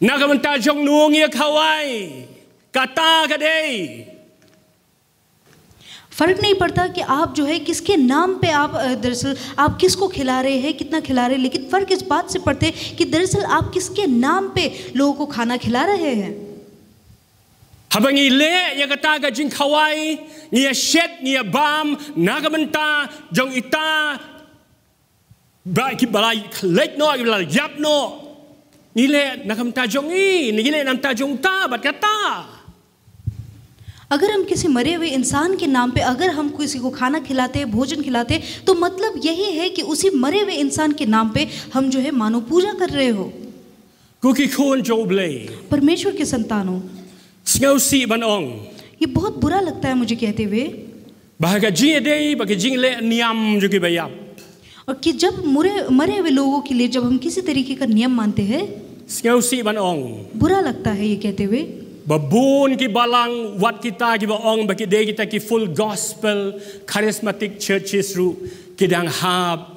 nagamanta jong nu ya khawai kata kadei. फर्क नहीं पड़ता कि आप जो है किसके नाम पे आप दरअसल आप किसको खिला रहे हैं, कितना खिला रहे हैं, लेकिन फ़र्क इस बात से पड़ते हैं कि दरअसल आप किसके नाम पे लोगों को खाना खिला रहे हैं। Habangi le ya kata ka jing khawai ni shet ni bam nagamanta jong ita ba ki balai lek no ki yap no ni le nagamanta jong i ni le namta jong ta bat kata. अगर हम किसी मरे हुए इंसान के नाम पे अगर हम किसी को खाना खिलाते हैं, भोजन खिलाते हैं, तो मतलब यही है कि उसी मरे हुए इंसान के नाम पे हम जो है मानो पूजा कर रहे हो। Kuki khon jo blei परमेश्वर के संतानों, snau si ban ong ये बहुत बुरा लगता है मुझे कहते हुए, bahaga jing dei baga jing le niam jo ki bayap. और कि जब मरे हुए लोगों के लिए जब हम किसी तरीके का नियम मानते हैं, snau si ban ong बुरा लगता है ये कहते हुए। babun ki balang wat kita ki ba ong bagi dei kita ki full gospel charismatic churches ru kidang hab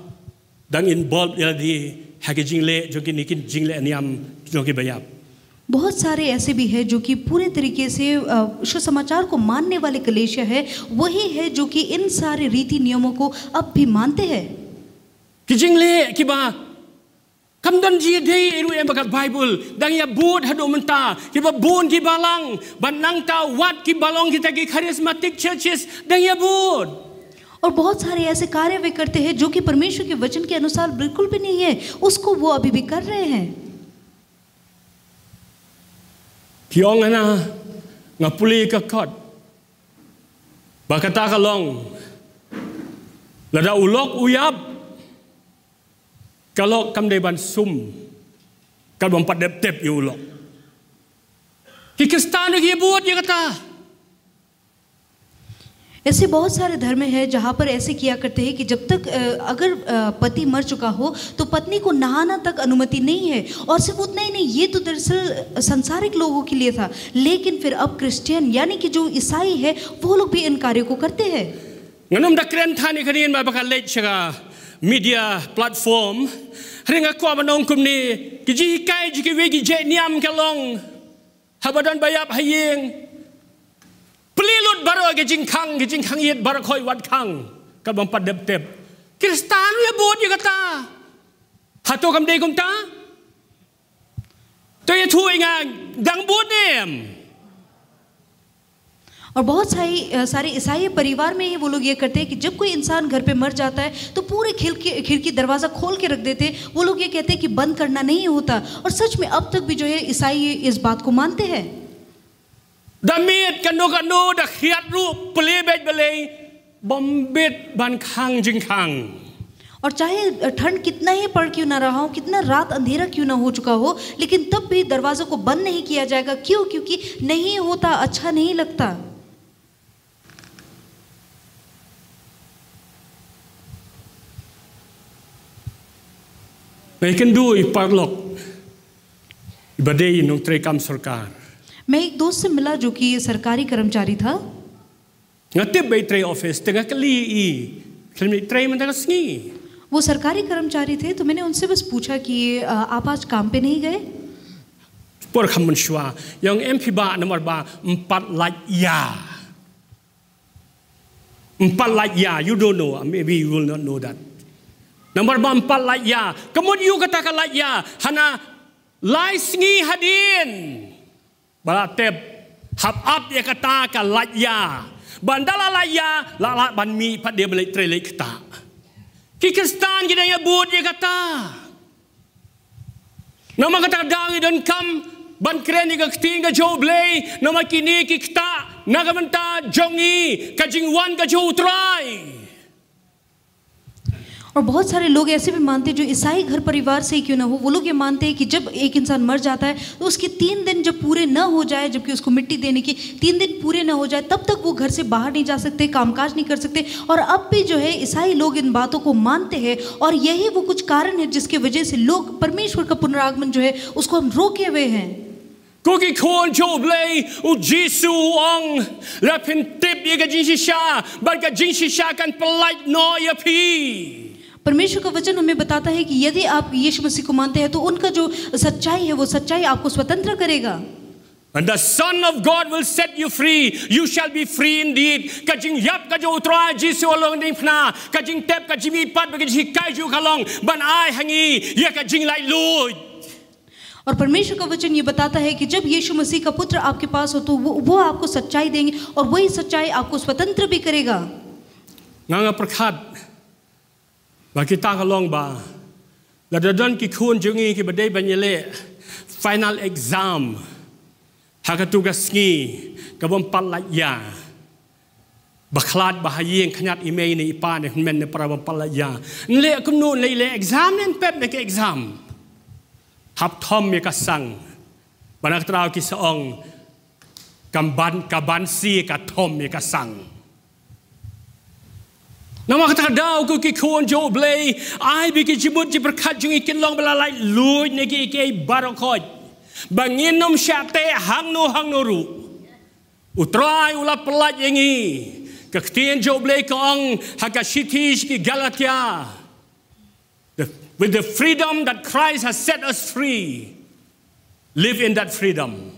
dang involved yadi hagi jingle jo ki nikin jingle niam jo ki bayap. बहुत सारे ऐसे भी हैं जो कि पूरे तरीके से सुसमाचार को मानने वाले कलीसिया है, वही है जो कि इन सारे रीति नियमों को अब भी मानते हैं। Ki jingle ki ba kamdan ji dei iru em bakat Bible dang ya bud hadu menta ki ba bun ki balang banang ta wat ki balong kita ki charismatic churches dang ya bud. और बहुत सारे ऐसे कार्य वे करते हैं जो कि परमेश्वर के वचन के अनुसार बिल्कुल भी नहीं है, उसको वो अभी भी कर रहे हैं। Ki ong ana ngapuli ka kot bakata ka long lada ulok uyab kalau kam de ban sum kal bom pat dep yu ulok ki kristan ki buat ye kata. ऐसे बहुत सारे धर्म हैं जहाँ पर ऐसे किया करते हैं कि जब तक अगर पति मर चुका हो तो पत्नी को नहाना तक अनुमति नहीं है। और सिर्फ उतना ही नहीं, ये तो दरअसल संसारिक लोगों के लिए था, लेकिन फिर अब क्रिश्चियन यानी कि जो ईसाई है वो लोग भी इन कार्यों को करते हैं। Nganum dak kren thani khanin ma bakal lech chaga media platform ringa kwa banong kumni kiji kai ji ki wegi je niam kalong habadan bayap hayeng pelilut baro ke jingkhang yet bar khoi wat khang ka bang pad dep tep Kristan ya bot ya kata hato kam dei kum ta to ye thui nga dang bot nem. और बहुत सारे ईसाई परिवार में ही वो लोग ये करते हैं कि जब कोई इंसान घर पे मर जाता है तो पूरे खिड़की दरवाज़ा खोल के रख देते हैं। वो लोग ये कहते हैं कि बंद करना नहीं होता, और सच में अब तक भी जो है ईसाई इस बात को मानते हैं। Damit kanu dah khiat ru pelebet belai bombet ban khang jingkhang. और चाहे ठंड कितना ही पड़ क्यों ना रहा हो, कितना रात अंधेरा क्यों ना हो चुका हो, लेकिन तब भी दरवाज़ों को बंद नहीं किया जाएगा। क्यों? क्योंकि नहीं होता, अच्छा नहीं लगता। Mereka dui parlok ibadai nung trekam सरकार. मैं एक दोस्त से मिला जो कि सरकारी कर्मचारी था। Ngatip bay tre office tengah kali I kali tre mentang sengi. वो सरकारी कर्मचारी थे, तो मैंने उनसे बस पूछा कि आप आज काम पे नहीं गए? Por kamun shwa yang MP ba nomor ba 4 like ya. 4 like ya, you don't know, maybe you will not know that. Nomor ba 4 like ya. Kemudian you katakan like ya, hana lai sengi hadin. Balatep hab up ya kata ka like ya. Bandala like ya, la ban mi pat dia balik tre lek kata. Ki Kristan kita ya bud ya kata. Nama kata dang dan kam ban kren ni ka kting ka jo blay, nama kini ki kata nagamanta jongi ka jingwan ka jo utrai. और बहुत सारे लोग ऐसे भी मानते हैं जो ईसाई घर परिवार से ही क्यों ना हो, वो लोग ये मानते हैं कि जब एक इंसान मर जाता है तो उसके 3 दिन जब पूरे ना हो जाए, जबकि उसको मिट्टी देने की 3 दिन पूरे ना हो जाए, तब तक वो घर से बाहर नहीं जा सकते, कामकाज नहीं कर सकते। और अब भी जो है ईसाई लोग इन बातों को मानते हैं, और यही वो कुछ कारण है जिसके वजह से लोग परमेश्वर का पुनरागमन जो है उसको हम रोके हुए हैं। Koki kon job lay u Jesu ong la pintip ye ka jinshisha ban ka jinshisha kan pelait no ya pi. परमेश्वर का वचन हमें बताता है कि यदि आप यीशु मसीह को मानते हैं तो उनका जो सच्चाई है वो सच्चाई आपको स्वतंत्र करेगा। And the Son of God will set you free. You shall be free indeed. Kajing yap kajo utrai Jesu along ni pna. Kajing tep kajimi pat kajing kai ju kalong ban ai hangi ye kajing lai lui. और परमेश्वर का वचन ये बताता है कि जब यीशु मसीह का पुत्र आपके पास हो तो वो आपको सच्चाई देंगे, और वही सच्चाई आपको स्वतंत्र भी करेगा। Nganga perkhat bagi kita kalong ba. Ladadan ki kun jungi ki badai banyele final exam. Haka tugas ngi kabon palat ya. Baklat bahayeng kanyat email ni ipa ni men ne para palat ya. Nle kumnu le exam nen pep ne ke exam. Hap thom me ka sang. Banak trao ki saong kaban si ka thom me ka sang. Nama kata daw ko ki kon jo blay ai bi ki jibut ji berkat jungi kin long belalai lui ne ki barokot bangin nom syate hang no ru utrai ula pelat yengi kektien jo blay kong hakashitish ki Galatia with the freedom that Christ has set us free, live in that freedom.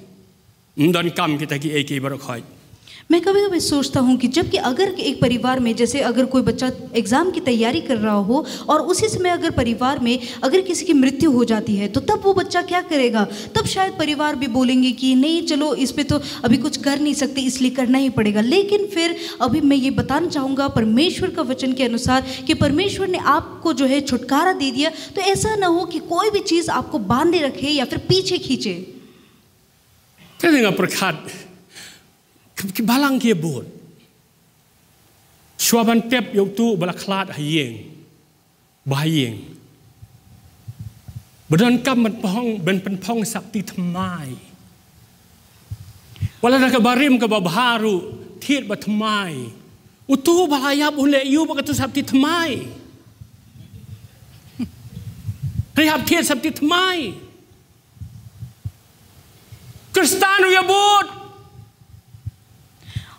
Ndan kam kita ki eki barokot. मैं कभी कभी सोचता हूँ कि जबकि अगर एक परिवार में जैसे अगर कोई बच्चा एग्ज़ाम की तैयारी कर रहा हो और उसी समय अगर परिवार में अगर किसी की मृत्यु हो जाती है तो तब वो बच्चा क्या करेगा? तब शायद परिवार भी बोलेंगे कि नहीं चलो इस पे तो अभी कुछ कर नहीं सकते इसलिए करना ही पड़ेगा। लेकिन फिर अभी मैं ये बताना चाहूँगा परमेश्वर का वचन के अनुसार कि परमेश्वर ने आपको जो है छुटकारा दे दिया, तो ऐसा ना हो कि कोई भी चीज़ आपको बांधे रखे या फिर पीछे खींचे। Balang kia bot. Swaban tep yok tu balaklat hayeng. Bahayeng. Badan kam ben penpong sakti thamai. Wala na kabarim ka babaharu tiet ba thamai. Utu balayap ule yu ba katu sakti thamai. Rihab tiet sakti thamai. Kristano ya bot.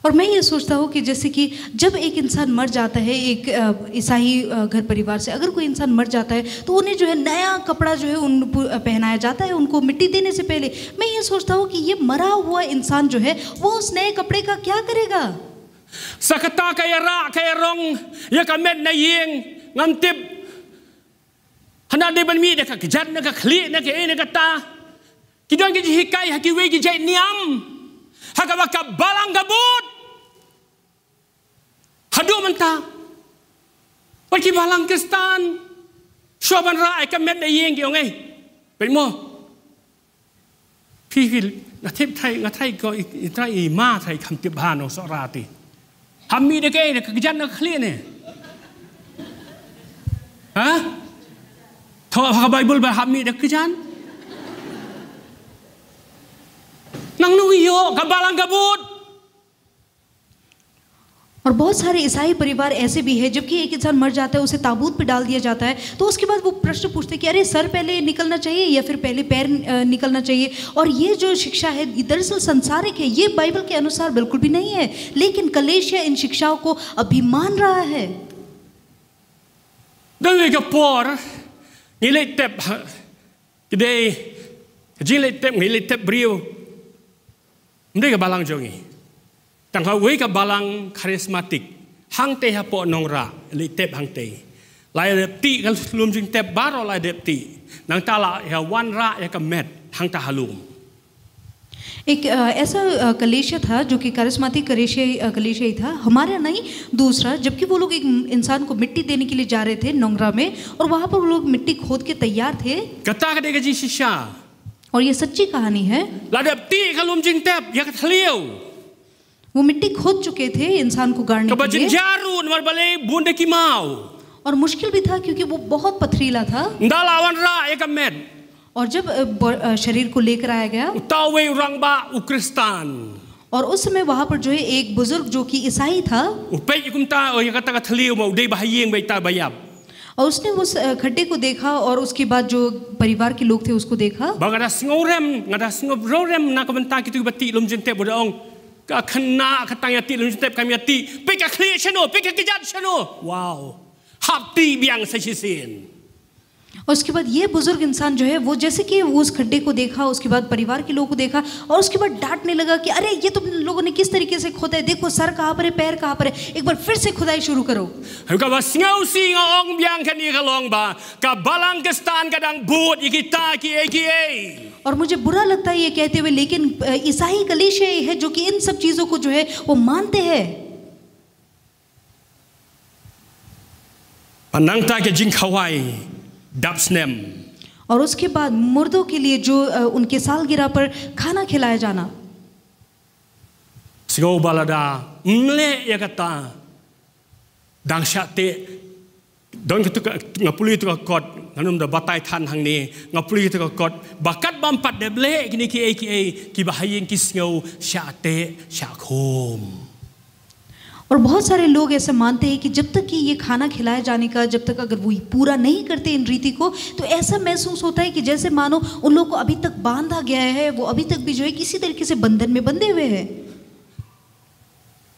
और मैं ये सोचता हूँ कि जैसे कि जब एक इंसान मर जाता है, एक ईसाई घर परिवार से अगर कोई इंसान मर जाता है तो उन्हें जो है नया कपड़ा जो है उन पहनाया जाता है उनको मिट्टी देने से पहले। मैं ये सोचता हूँ कि ये मरा हुआ इंसान जो है वो उस नए कपड़े का क्या करेगा? Sakata kaya ra kaya rong ya kamet na yeng ngam tip hana de ban mi de ka jat na ka khli na ke na ka ta ki don ki hikai ha ki we ki jai niam ha ka ka balang gabut hadu man ta pa ki balang kistan shoban ra ai kamet na yeng ki ngai pe moพี่งาเทพไทยงาไทยก็อีไทยมาไทยคำติบานอสราติทำมีได้แก่เนี่ยยันนักเรียนเนี่ยฮะทอพระไบเบิลแบบทำมีได้กี่ยันนังนุยโยกับบัลังกบูด और बहुत सारे ईसाई परिवार ऐसे भी है जबकि एक इंसान मर जाता है उसे ताबूत पे डाल दिया जाता है तो उसके बाद वो प्रश्न पूछते हैं कि अरे सर पहले निकलना चाहिए या फिर पहले पैर निकलना चाहिए। और ये जो शिक्षा है दरअसल संसारिक है, ये बाइबल के अनुसार बिल्कुल भी नहीं है, लेकिन कलेशिया इन शिक्षाओं को अभी मान रहा है। Tang hawi ka balang karismatik hang te hapo nongra li tep hang te lai depti kan lum jing tep baro lai depti nang tala ya wan ra ya ka met hang ta halum। एक ऐसा कलेशिया था जो कि कारिस्मातिक कलेशिया ही था, हमारा नहीं दूसरा। जबकि वो लोग एक इंसान को मिट्टी देने के लिए जा रहे थे नोंगरा में और वहाँ पर वो लोग मिट्टी खोद के तैयार थे। कता का जी शिशा और ये सच्ची कहानी है। ला depti kan lum jing tep ya ka thliu वो मिट्टी खोद चुके थे इंसान को गाड़ने के लिए और मुश्किल भी था क्योंकि वो बहुत पथरीला था। और जब शरीर को लेकर आया गया और उस समय वहाँ पर जो है एक बुजुर्ग जो कि ईसाई था और उसने उस खड्डे को देखा और उसके बाद जो परिवार के लोग थे उसको देखा। ka khana khatang yati lun step kam yati pe ka khli chano pe ka kijat chano wow hapti biang sa chisin। और उसके बाद ये बुजुर्ग इंसान जो है वो जैसे कि वो उस खड्डे को देखा, उसके बाद परिवार के लोगों को देखा और उसके बाद डांटने लगा कि अरे ये तुम लोगों ने किस तरीके से खोदा है, देखो सर कहाँ पर है, पैर कहाँ पर है, एक बार फिर से खुदाई शुरू करो। और मुझे बुरा लगता है ये कहते हुए, लेकिन ईसाई कलीसिया है जो कि इन सब चीजों को जो है वो मानते हैं। और उसके बाद मुर्दों के लिए जो उनके सालगिरह पर खाना खिलाया जाना। Don kita ngapuli tu kot nganum da batai than hang ni ngapuli tu kot bakat bampat de ble kini ki bahayin ki sngau sha te sha khom। और बहुत सारे लोग ऐसे मानते हैं कि जब तक कि ये खाना खिलाए जाने का जब तक अगर वो पूरा नहीं करते इन रीति को तो ऐसा महसूस होता है कि जैसे मानो उन लोगों को अभी तक बांधा गया है, वो अभी तक भी जो है किसी तरीके से बंधन में बंधे हुए हैं।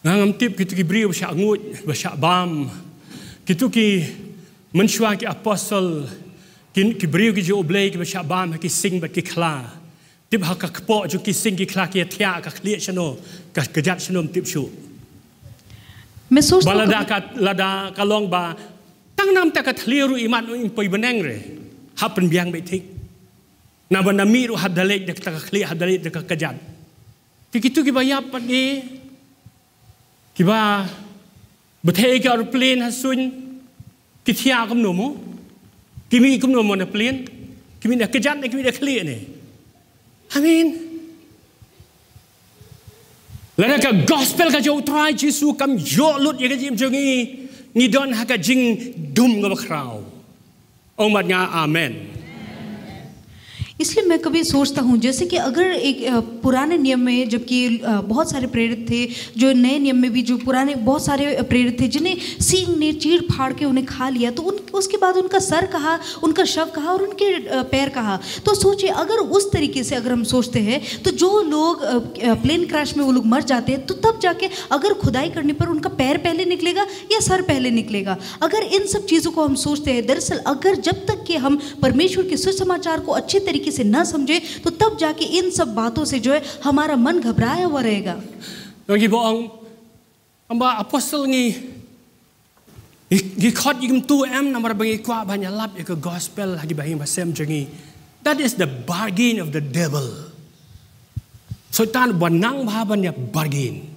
ngam tip kitu ki bri sha ngut sha bam kitu ki menshua ki apostle ki bri ki jo oblei ki sha bam ki sing bat ki khla tip ha ka kpo jo ki sing ki khla ki thia ka khlie chano ka kajat chanom tip shu मैं सोचता हूँ balada ka lada ka long ba tang nam ta ka thliru iman in poi beneng re hapen biang be thik na banami ru hadalek de ka khli hadalek de ka kajat ki kitu ki bayap pat ni ki ba bethe ki aeroplane hasun ki thia kum no mo ki mi kum no mo na plane ki mi na kajat ki mi na khli ne amen lana ka gospel ka jo try jisu kam yo lut ye ka jim jongi ni don ha ka jing dum ga krau omat nga amen। इसलिए मैं कभी सोचता हूँ जैसे कि अगर एक पुराने नियम में जबकि बहुत सारे प्रेरित थे, जो नए नियम में भी जो पुराने बहुत सारे प्रेरित थे जिन्हें सींग ने चीर फाड़ के उन्हें खा लिया, तो उसके बाद उनका सर कहा, उनका शव कहा और उनके पैर कहा। तो सोचिए अगर उस तरीके से अगर हम सोचते हैं तो जो लोग प्लेन क्रैश में वो लोग मर जाते हैं तो तब जाके अगर खुदाई करने पर उनका पैर पहले निकलेगा या सर पहले निकलेगा। अगर इन सब चीज़ों को हम सोचते हैं, दरअसल अगर जब तक कि हम परमेश्वर के सुसमाचार को अच्छे तरीके से न समझे तो तब जाके इन सब बातों से जो है हमारा मन घबराया हुआ रहेगा। Bagi bohong, amba apostle ni khot yim tu em namar bagi kwa banyak lap ke gospel hagi bahim basem jangi. That is the bargain of the devil. Soitan banang bah banyak bargain.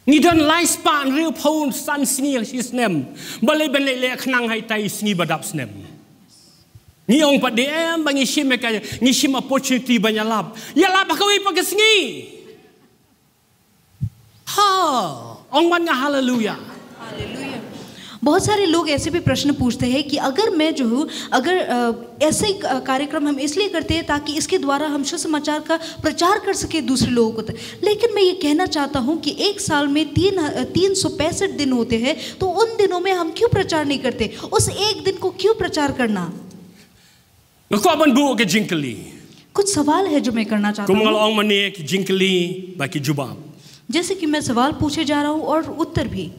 Ni don lai span real phone san sngi his name. Balai ben le khnang hai tai sngi badap snem. Ni ong pa dem bangi shim ka ni shim opportunity banyak lap. Ya lap kawi pa kesngi. Ha, ong ban hallelujah. Hallelujah. बहुत सारे लोग ऐसे भी प्रश्न पूछते हैं कि अगर मैं जो हूँ, अगर ऐसे कार्यक्रम हम इसलिए करते हैं ताकि इसके द्वारा हम सुसमाचार का प्रचार कर सके दूसरे लोगों को। लेकिन मैं ये कहना चाहता हूँ कि एक साल में 365 दिन होते हैं, तो उन दिनों में हम क्यों प्रचार नहीं करते? उस एक दिन को क्यों प्रचार करना? कुछ सवाल है जो मैं करना चाहता हूँ, जैसे कि मैं सवाल पूछे जा रहा हूँ और उत्तर भी।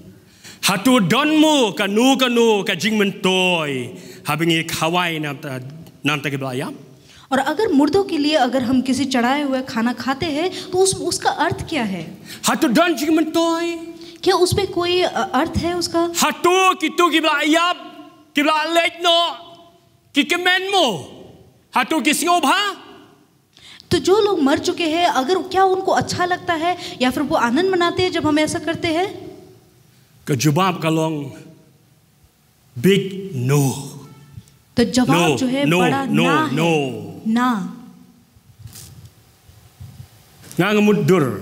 Hatu donmu kanu ka jingmen toy habingi khawai nam ta keblaya. और अगर मुर्दों के लिए अगर हम किसी चढ़ाए हुए खाना खाते हैं तो उसका अर्थ क्या है? Hatu don jingmen toy. क्या उसमें कोई अर्थ है उसका? Hatu kitu keblaya kebla lek no ki kemen mo. Hatu kisngobha. तो जो लोग मर चुके हैं अगर क्या उनको अच्छा लगता है या फिर वो आनंद मनाते हैं जब हम ऐसा करते हैं? जवाब kalong big no. तो जवाब जो है बड़ा ना है, ना। Ngangamudur.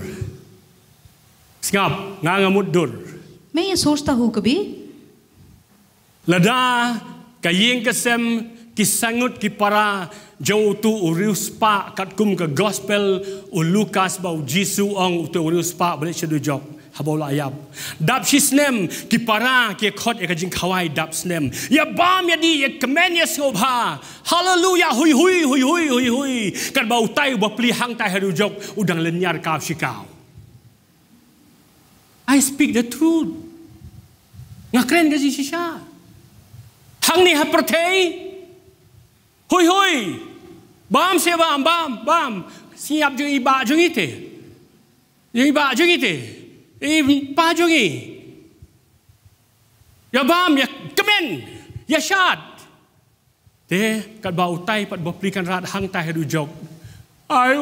Skap ngangamudur. मैं ये सोचता हूँ कभी lada kayeng kesem kisangut kipara jauh tu urius pa katkum ke gospel u Lukas bau Jisu ong tu urius pa boleh sedu jok habola ayab dap sisnem kipara ke khot e kajing khawai dap snem ya bam ya di ya kemen ya sobha haleluya hui hui hui hui hui hui kan bau tai ba pli hang tai hedu jok udang lenyar kau sikau. I speak the truth. Ngakren ke sisha hang ni ha pertei hui hui bam se bam siap jung iba jung ite pa jung i ya bam ya kemen ya syad te kat ba utai pat berikan rat hang tai hedu jok ai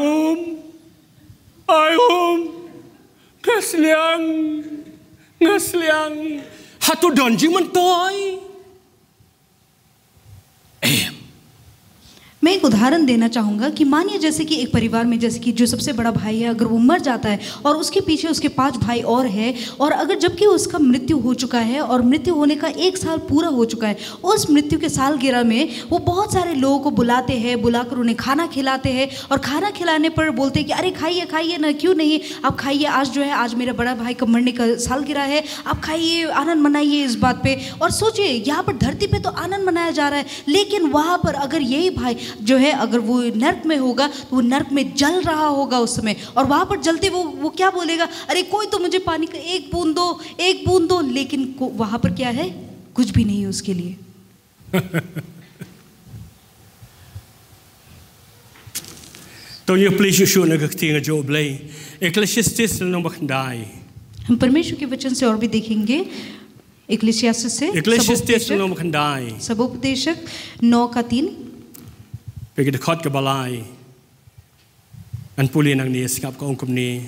ngasliang hatu don jing man toy. मैं एक उदाहरण देना चाहूँगा कि मानिए जैसे कि एक परिवार में जैसे कि जो सबसे बड़ा भाई है अगर वो मर जाता है और उसके पीछे उसके 5 भाई और हैं, और अगर जबकि उसका मृत्यु हो चुका है और मृत्यु होने का 1 साल पूरा हो चुका है, उस मृत्यु के सालगिरह में वो बहुत सारे लोगों को बुलाते हैं, बुलाकर उन्हें खाना खिलाते हैं और खाना खिलाने पर बोलते हैं कि अरे खाइए ना, क्यों नहीं आप खाइए, आज जो है आज मेरा बड़ा भाई का मरने का सालगिरह है, आप खाइए, आनंद मनाइए इस बात पे। और सोचिए यहाँ पर धरती पे तो आनंद मनाया जा रहा है, लेकिन वहाँ पर अगर यही भाई जो है अगर वो नर्क में होगा तो वो नर्क में जल रहा होगा उस समय, और वहाँ पर जलते वो क्या बोलेगा, अरे कोई तो मुझे पानी का एक बूंद दो, लेकिन वहाँ पर क्या है, कुछ भी नहीं है उसके लिए। तो ये प्लीज़ ना कहती जो ब्ले एक्लेसियास्टिस नंबर खंडाई हम परमेश्वर के वचन से और भी देखेंगे। एक्लेसियास्टिस नंबर खंडाई सबोपदेशक 9:3 Pergi dekat ke balai. An puli nang ni sikap ka ongkom ni.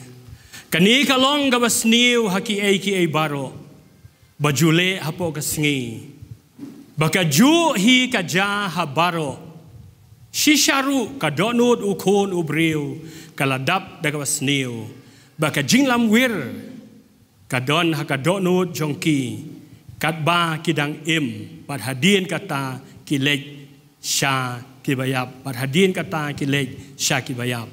Kani kalong ka basniu haki ai baro. Bajule hapo ka singi. Baka ju hi ka ja ha baro. Shisharu ka donut ukon ubriu kaladap da ka basniu. Baka jinglam wir ka don ha ka donut jongki. Katba kidang im bad hadien kata kilek sha ki bayap perhadian kata ki lej sya ki bayap.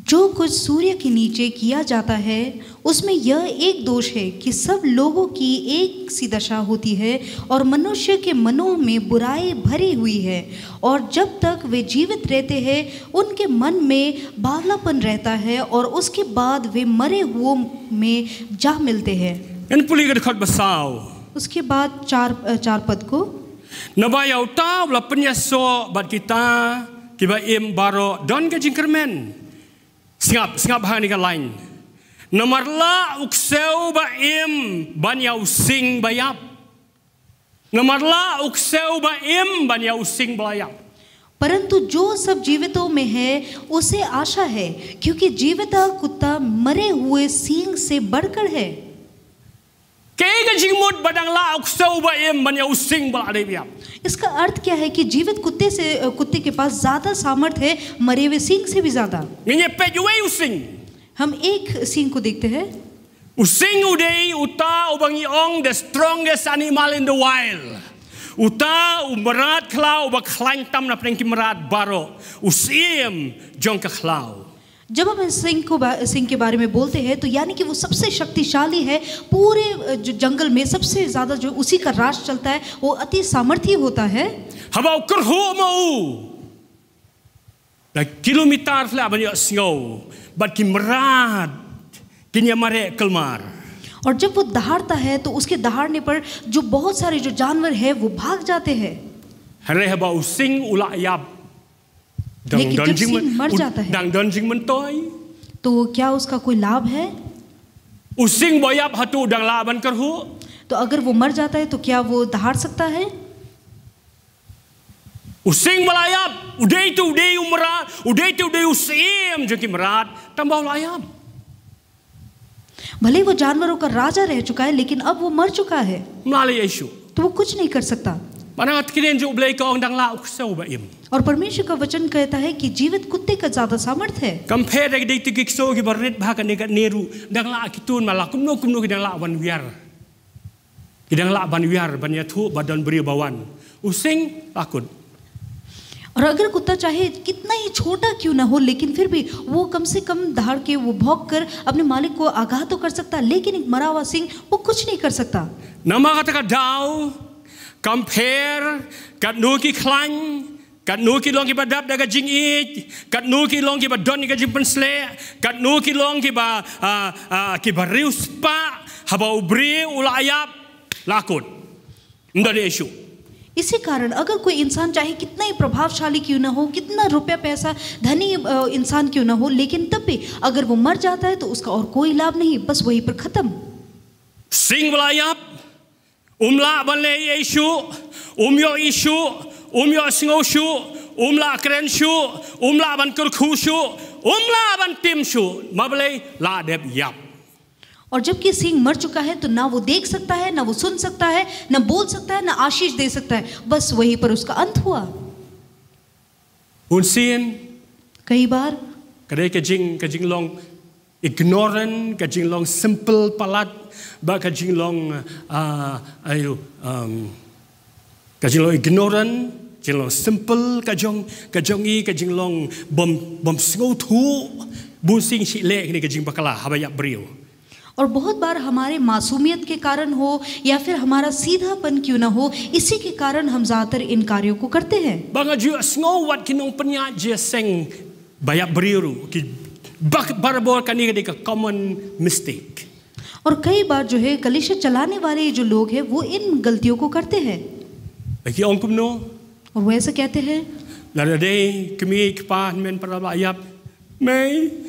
जो कुछ सूर्य के नीचे किया जाता है उसमें यह एक दोष है कि सब लोगों की एक सी दशा होती है और मनुष्य के मनों में बुराई भरी हुई है और जब तक वे जीवित रहते हैं उनके मन में बावलापन रहता है और उसके बाद वे मरे हुओं में जा मिलते हैं। Kan puli ka dekat basau. उसके बाद चार पद को Nabayau ta wala penyaso bat kita ki ba im baro don ka jingkermen. Singap hani ka lain. Namarla ukseu ba im ban yau sing bayap. Namarla ukseu ba im ban yau sing bayap. परंतु जो सब जीवितों में है उसे आशा है क्योंकि जीविता कुत्ता मरे हुए सींग से बढ़कर है। Kaya jingmut badang la ukseu ba im ban yau sing balade bayap. इसका अर्थ क्या है कि जीवित कुत्ते के पास ज्यादा सामर्थ्य है मरे हुए सींग से भी ज्यादा। Nginye pejuwe using. हम एक सींग को देखते हैं। Using udei uta ubangi ong the strongest animal in the wild. Uta umerat klau ubak klain tam na prenki merat baro. Usim jong ka klau. जब हम सिंह के बारे में बोलते हैं तो यानी कि वो सबसे शक्तिशाली है पूरे जो जंगल में सबसे ज्यादा जो उसी का राज चलता है वो अति सामर्थ्य होता है। Habau kerhu mau. Na kilometer fla banyak singau. Bat ki merat. Kinya mare kelmar. और जब वो दहाड़ता है तो उसके दहाड़ने पर जो बहुत सारे जो जानवर है वो भाग जाते हैं। Hare habau sing ulayap. लेकिन जब सिंह मर जाता है Dang donjing mentoy. तो क्या उसका कोई लाभ है? Using boyap hatu dang laban kerhu. तो अगर वो मर जाता है तो क्या वो दहाड़ सकता है? Using melayap, udai tu udai umrat, udai tu udai usim jengki merat, tambah layap. भले वो जानवरों का राजा रह चुका है लेकिन अब वो मर चुका है Melalui Yesu. तो वो कुछ नहीं कर सकता। Panang atkirin ju blai ka dang la uksau ba im. और परमेश्वर का वचन कहता है कि जीवित कुत्ते का ज्यादा सामर्थ्य है। Compare dai dai tu kikso ki barit bha ka negat neru dang la kitun mala kumno ki dang la wan wiar. Ki dang la ban wiar ban ya thu badan beri bawan. Using takut. और अगर कुत्ता चाहे कितना ही छोटा क्यों ना हो लेकिन फिर भी वो कम से कम दहाड़ के वो भौंक कर अपने मालिक को आगाह तो कर सकता है लेकिन एक मरा हुआ सिंह वो कुछ नहीं कर सकता। Nama kata ka dau compare kat nu ki klan kat nu ki long ki badap daga jing it kat nu ki long ki badon ni ka jing pensle kat nu ki long ki ba rius pa haba ubri ulayap lakut ndari Yesu. इसी कारण अगर कोई इंसान चाहे कितना ही प्रभावशाली क्यों ना हो कितना रुपया पैसा धनी इंसान क्यों ना हो लेकिन तब भी अगर वो मर जाता है तो उसका और कोई लाभ नहीं बस वहीं पर खत्म। Sing belayap umla banle Yesu umyo Yesu umyo singoshu umla krenshu umla ban kurkushu umla ban timshu mablay la deb yap. और जबकि सिंह मर चुका है तो ना वो देख सकता है ना वो सुन सकता है ना बोल सकता है ना आशीष दे सकता है बस वहीं पर उसका अंत हुआ। Unsin कई बार kadai kajing long ignorant kajing long simple palat ba kajing long kajing long ignorant kajing long simple kajing long bom singo thu bun sing si le ni kajing bakala habaya brio. और बहुत बार हमारे मासूमियत के कारण हो या फिर हमारा सीधापन क्यों ना हो इसी के कारण हम ज्यादातर इन कार्यों को करते हैं। Banga ju snow what kinong panya je seng bayak beriru ki barbor kani ka common mistake. और कई बार जो है कलीसिया चलाने वाले जो लोग हैं वो इन गलतियों को करते हैं। Bagi ong kumno और वो ऐसा कहते हैं la day kami kpan men para ayap mai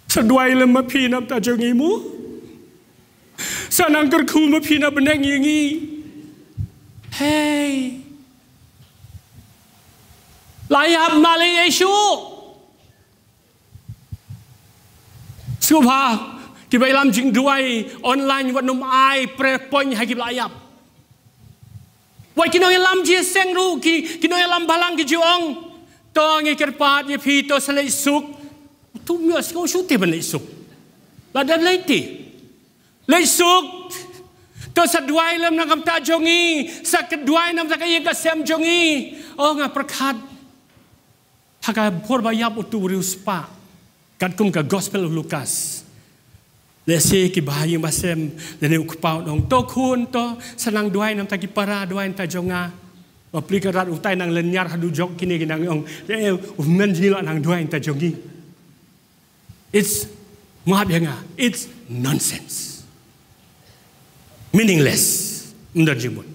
Sadwai lem mapina ta jongimu. Sanang kerku mapina beneng yingi. Hey. Layap mali Yesu. Subha ki bailam jing duai online wat num ai pre point ha ki layap. Wai kino lam ji seng ru ki kino lam balang ki juong. Tong ye kerpat ye pi to selai suk. Tu mio sing suk te ban lei suk. La dan lei ti. Lei suk to sa duai lam na kamta jongi sa duai nam sa kayeng kasem jongi oh nga prakhat haka por bayap utu rius pa kat kum ka gospel of Lucas le se ki bahayu masem le ne ukpau dong to kun to sanang duai nam ta ki para duai ta jonga aplikarat utai nang lenyar hadu jok kini kinang ong le men jilo nang duai ta jongi. It's maaf ya nga, it's nonsense. Meaningless. Menurut jemut.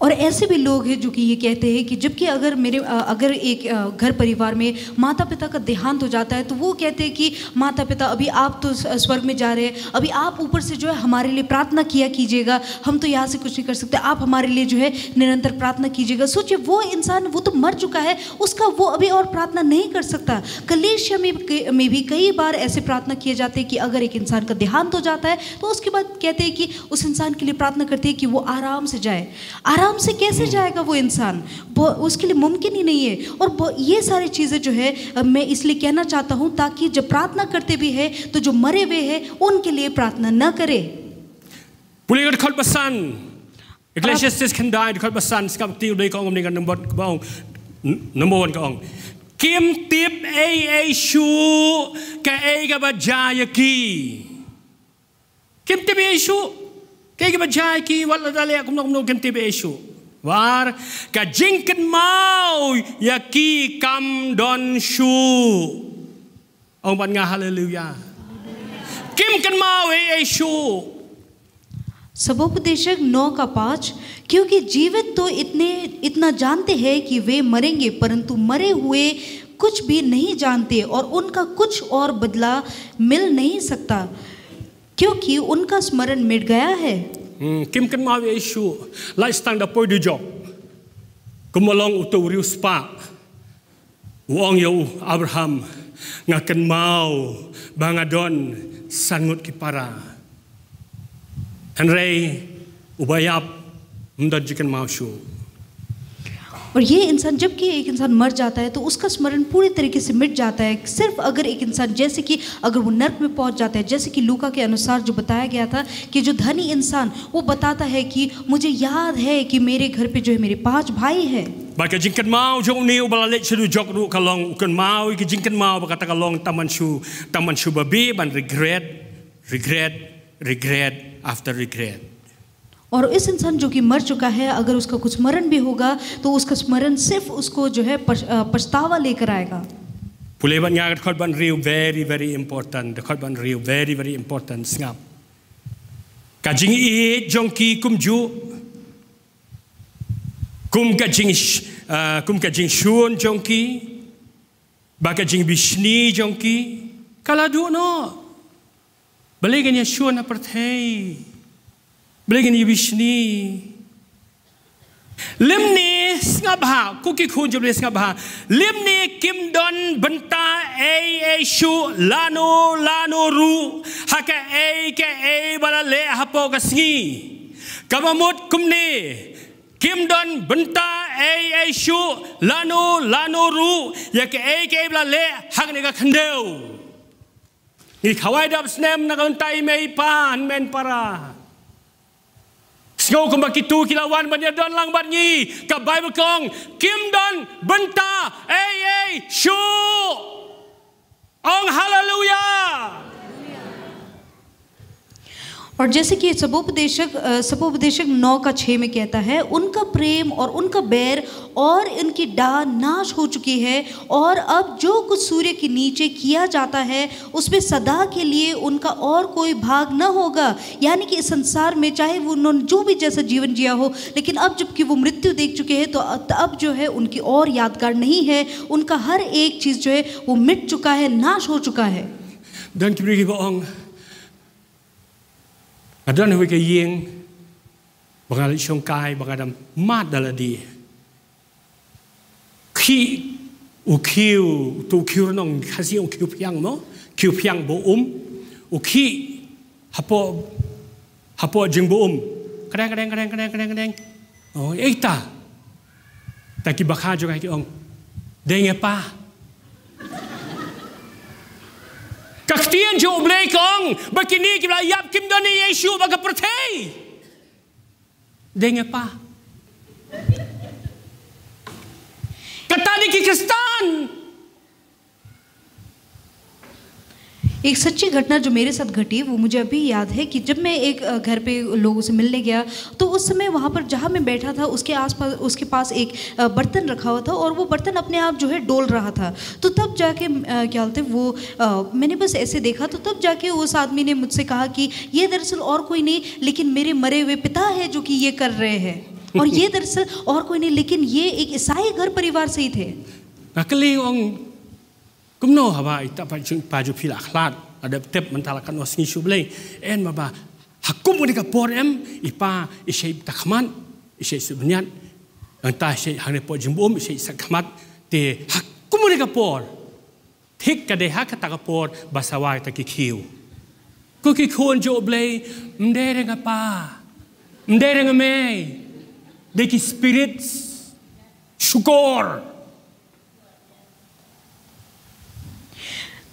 और ऐसे भी लोग हैं जो कि ये कहते हैं कि जबकि अगर एक घर परिवार में माता पिता का देहांत हो जाता है तो वो कहते हैं कि माता पिता अभी आप तो स्वर्ग में जा रहे हैं, अभी आप ऊपर से जो है हमारे लिए प्रार्थना किया कीजिएगा, हम तो यहाँ से कुछ नहीं कर सकते, आप हमारे लिए जो है निरंतर प्रार्थना कीजिएगा। सोचिए वो इंसान वो तो मर चुका है, उसका वो अभी और प्रार्थना नहीं कर सकता। कलीसिया में भी कई बार ऐसे प्रार्थना किए जाते हैं कि अगर एक इंसान का देहांत हो जाता है तो उसके बाद कहते हैं कि उस इंसान के लिए प्रार्थना करते हैं कि वो आराम से जाए। आराम से कैसे जाएगा वो इंसान, उसके लिए मुमकिन ही नहीं है। और ये सारी चीज़ें जो है मैं इसलिए कहना चाहता हूँ ताकि जब प्रार्थना करते भी है तो जो मरे हुए हैं उनके लिए प्रार्थना न करे। Pulih dekat pesan. Ecclesiastes kendai dekat pesan sekap tiu dari kau dengan nombor kau nombor kau. Kim tip a shu ka a ka bajaya ki. Kim tip a shu ka bajaya ki wala dale aku nom kim tip a shu. War ka jingken mau ya ki kam don shu. Ông ban nga hallelujah. Kim kan mau a shu. सबोपदेशक 9:5 क्योंकि जीवित तो इतना जानते हैं कि वे मरेंगे परंतु मरे हुए कुछ भी नहीं जानते और उनका कुछ और बदला मिल नहीं सकता क्योंकि उनका स्मरण मिट गया है। Kim kan mau Yesu lai stang da poi du job kumolong utu rius pa uong yo Abraham ngakan mau bangadon sangut ki para Henry ubayap mendajkan mau shu। और ये इंसान जबकि एक इंसान मर जाता है तो उसका स्मरण पूरी तरीके से मिट जाता है। सिर्फ अगर एक इंसान जैसे कि अगर वो नर्क में पहुंच जाता है, जैसे कि लूका के अनुसार जो बताया गया था कि जो धनी इंसान वो बताता है कि मुझे याद है कि मेरे घर पे जो है मेरे 5 भाई हैं। Bagi jingkan mau jong ni ubalalik sedu jok ru kalong ukan mau iki jingkan mau berkata kalong taman shu babi ban regret after regret। और इस इंसान जो कि मर चुका है अगर उसका कुछ स्मरण भी होगा तो उसका स्मरण सिर्फ उसको जो है पछतावा लेकर आएगा। Pulih ban nga dekat ban real very important, dekat ban real very important ngap. Ka jing I jong ki kum ju kum ka jing shun jong ki ba ka jing bishni jong ki kala du no baligan ya shun apartheid beligan ibishni limni ngabha kuki khun jable ngabha limni kim don banta a shu lano ru haka a ke a bala le hapo kasngi kabamut kumne kim don banta a shu lano ru ya ke a bala le hak ne ka khandeu ni khawai dap snem na kantai mei pan men para Sengau kembali kitu kilawan banyak don lang banyi ka Bible kong kim don benta shu ong hallelujah। और जैसे कि सबोपदेशक 9:6 में कहता है उनका प्रेम और उनका बैर और इनकी डाह नाश हो चुकी है और अब जो कुछ सूर्य के नीचे किया जाता है उसमें सदा के लिए उनका और कोई भाग न होगा। यानी कि इस संसार में चाहे वो उन्होंने जो भी जैसा जीवन जिया हो लेकिन अब जबकि वो मृत्यु देख चुके हैं तो अब जो है उनकी और यादगार नहीं है, उनका हर एक चीज़ जो है वो मिट चुका है, नाश हो चुका है। Adon hui ke yeng bangal shong kai bangadam mat daladi ki ukiu tu kiu nong khasi ukiu piang mo kiu piang bo uki hapo jing bo kadang oh eita ta ki bakha jo ki ong denge pa Kaktian jo blay kong bakini kibla yap kim doni Yesu baga pertei Dengar pa. Kata ni Kristen. एक सच्ची घटना जो मेरे साथ घटी वो मुझे अभी याद है कि जब मैं एक घर पे लोगों से मिलने गया तो उस समय वहाँ पर जहाँ मैं बैठा था उसके आसपास उसके पास एक बर्तन रखा हुआ था और वो बर्तन अपने आप जो है डोल रहा था। तो तब जाके क्या बोलते वो मैंने बस ऐसे देखा तो तब जाके उस आदमी ने मुझसे कहा कि ये दरअसल और कोई नहीं लेकिन मेरे मरे हुए पिता है जो कि ये कर रहे हैं, और ये दरअसल और कोई नहीं लेकिन ये एक ईसाई घर परिवार से ही थे। Cũng no haba ita paju pila khlat ada tep mentalakan wasngi sublei en maba hakum ni ka por em ipa isei takman isei subnyat anta isei hane po jimbom isei sakmat te hakum ni ka por thik ka de hak ta ka por basawai ta ki khiu ko ki khon jo blei mdere nga pa mdere nga me de ki spirits shukor।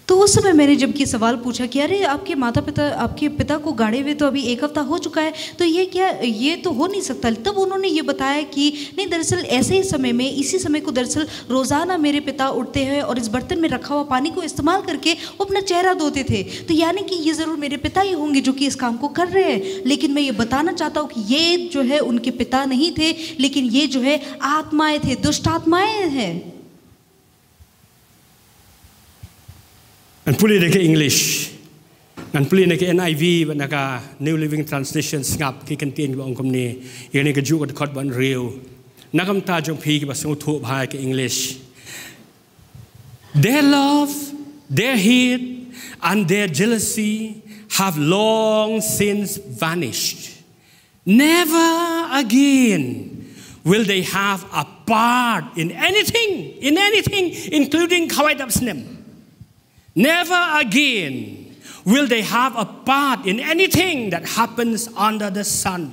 तो उस समय मैंने जबकि सवाल पूछा कि अरे आपके पिता को गाड़े हुए तो अभी एक हफ्ता हो चुका है, तो ये क्या, ये तो हो नहीं सकता। तब उन्होंने ये बताया कि नहीं दरअसल ऐसे ही समय में इसी समय को दरअसल रोज़ाना मेरे पिता उठते हैं और इस बर्तन में रखा हुआ पानी को इस्तेमाल करके वो अपना चेहरा धोते थे। तो यानी कि ये ज़रूर मेरे पिता ही होंगे जो कि इस काम को कर रहे हैं, लेकिन मैं ये बताना चाहता हूँ कि ये जो है उनके पिता नहीं थे, लेकिन ये जो है आत्माएँ थे, दुष्ट आत्माएँ हैं। And puli neke English, and puli neke NIV, but naka New Living Translation ngap ki kantin ba ongkom ni, ye neke juga dekat ban real. Nakam ta jong pi ki ba sung thu bhai ke English. Their love, their hate, and their jealousy have long since vanished. Never again will they have a part in anything, including Kawai Dabsnem. Never again will they have a part in anything that happens under the sun.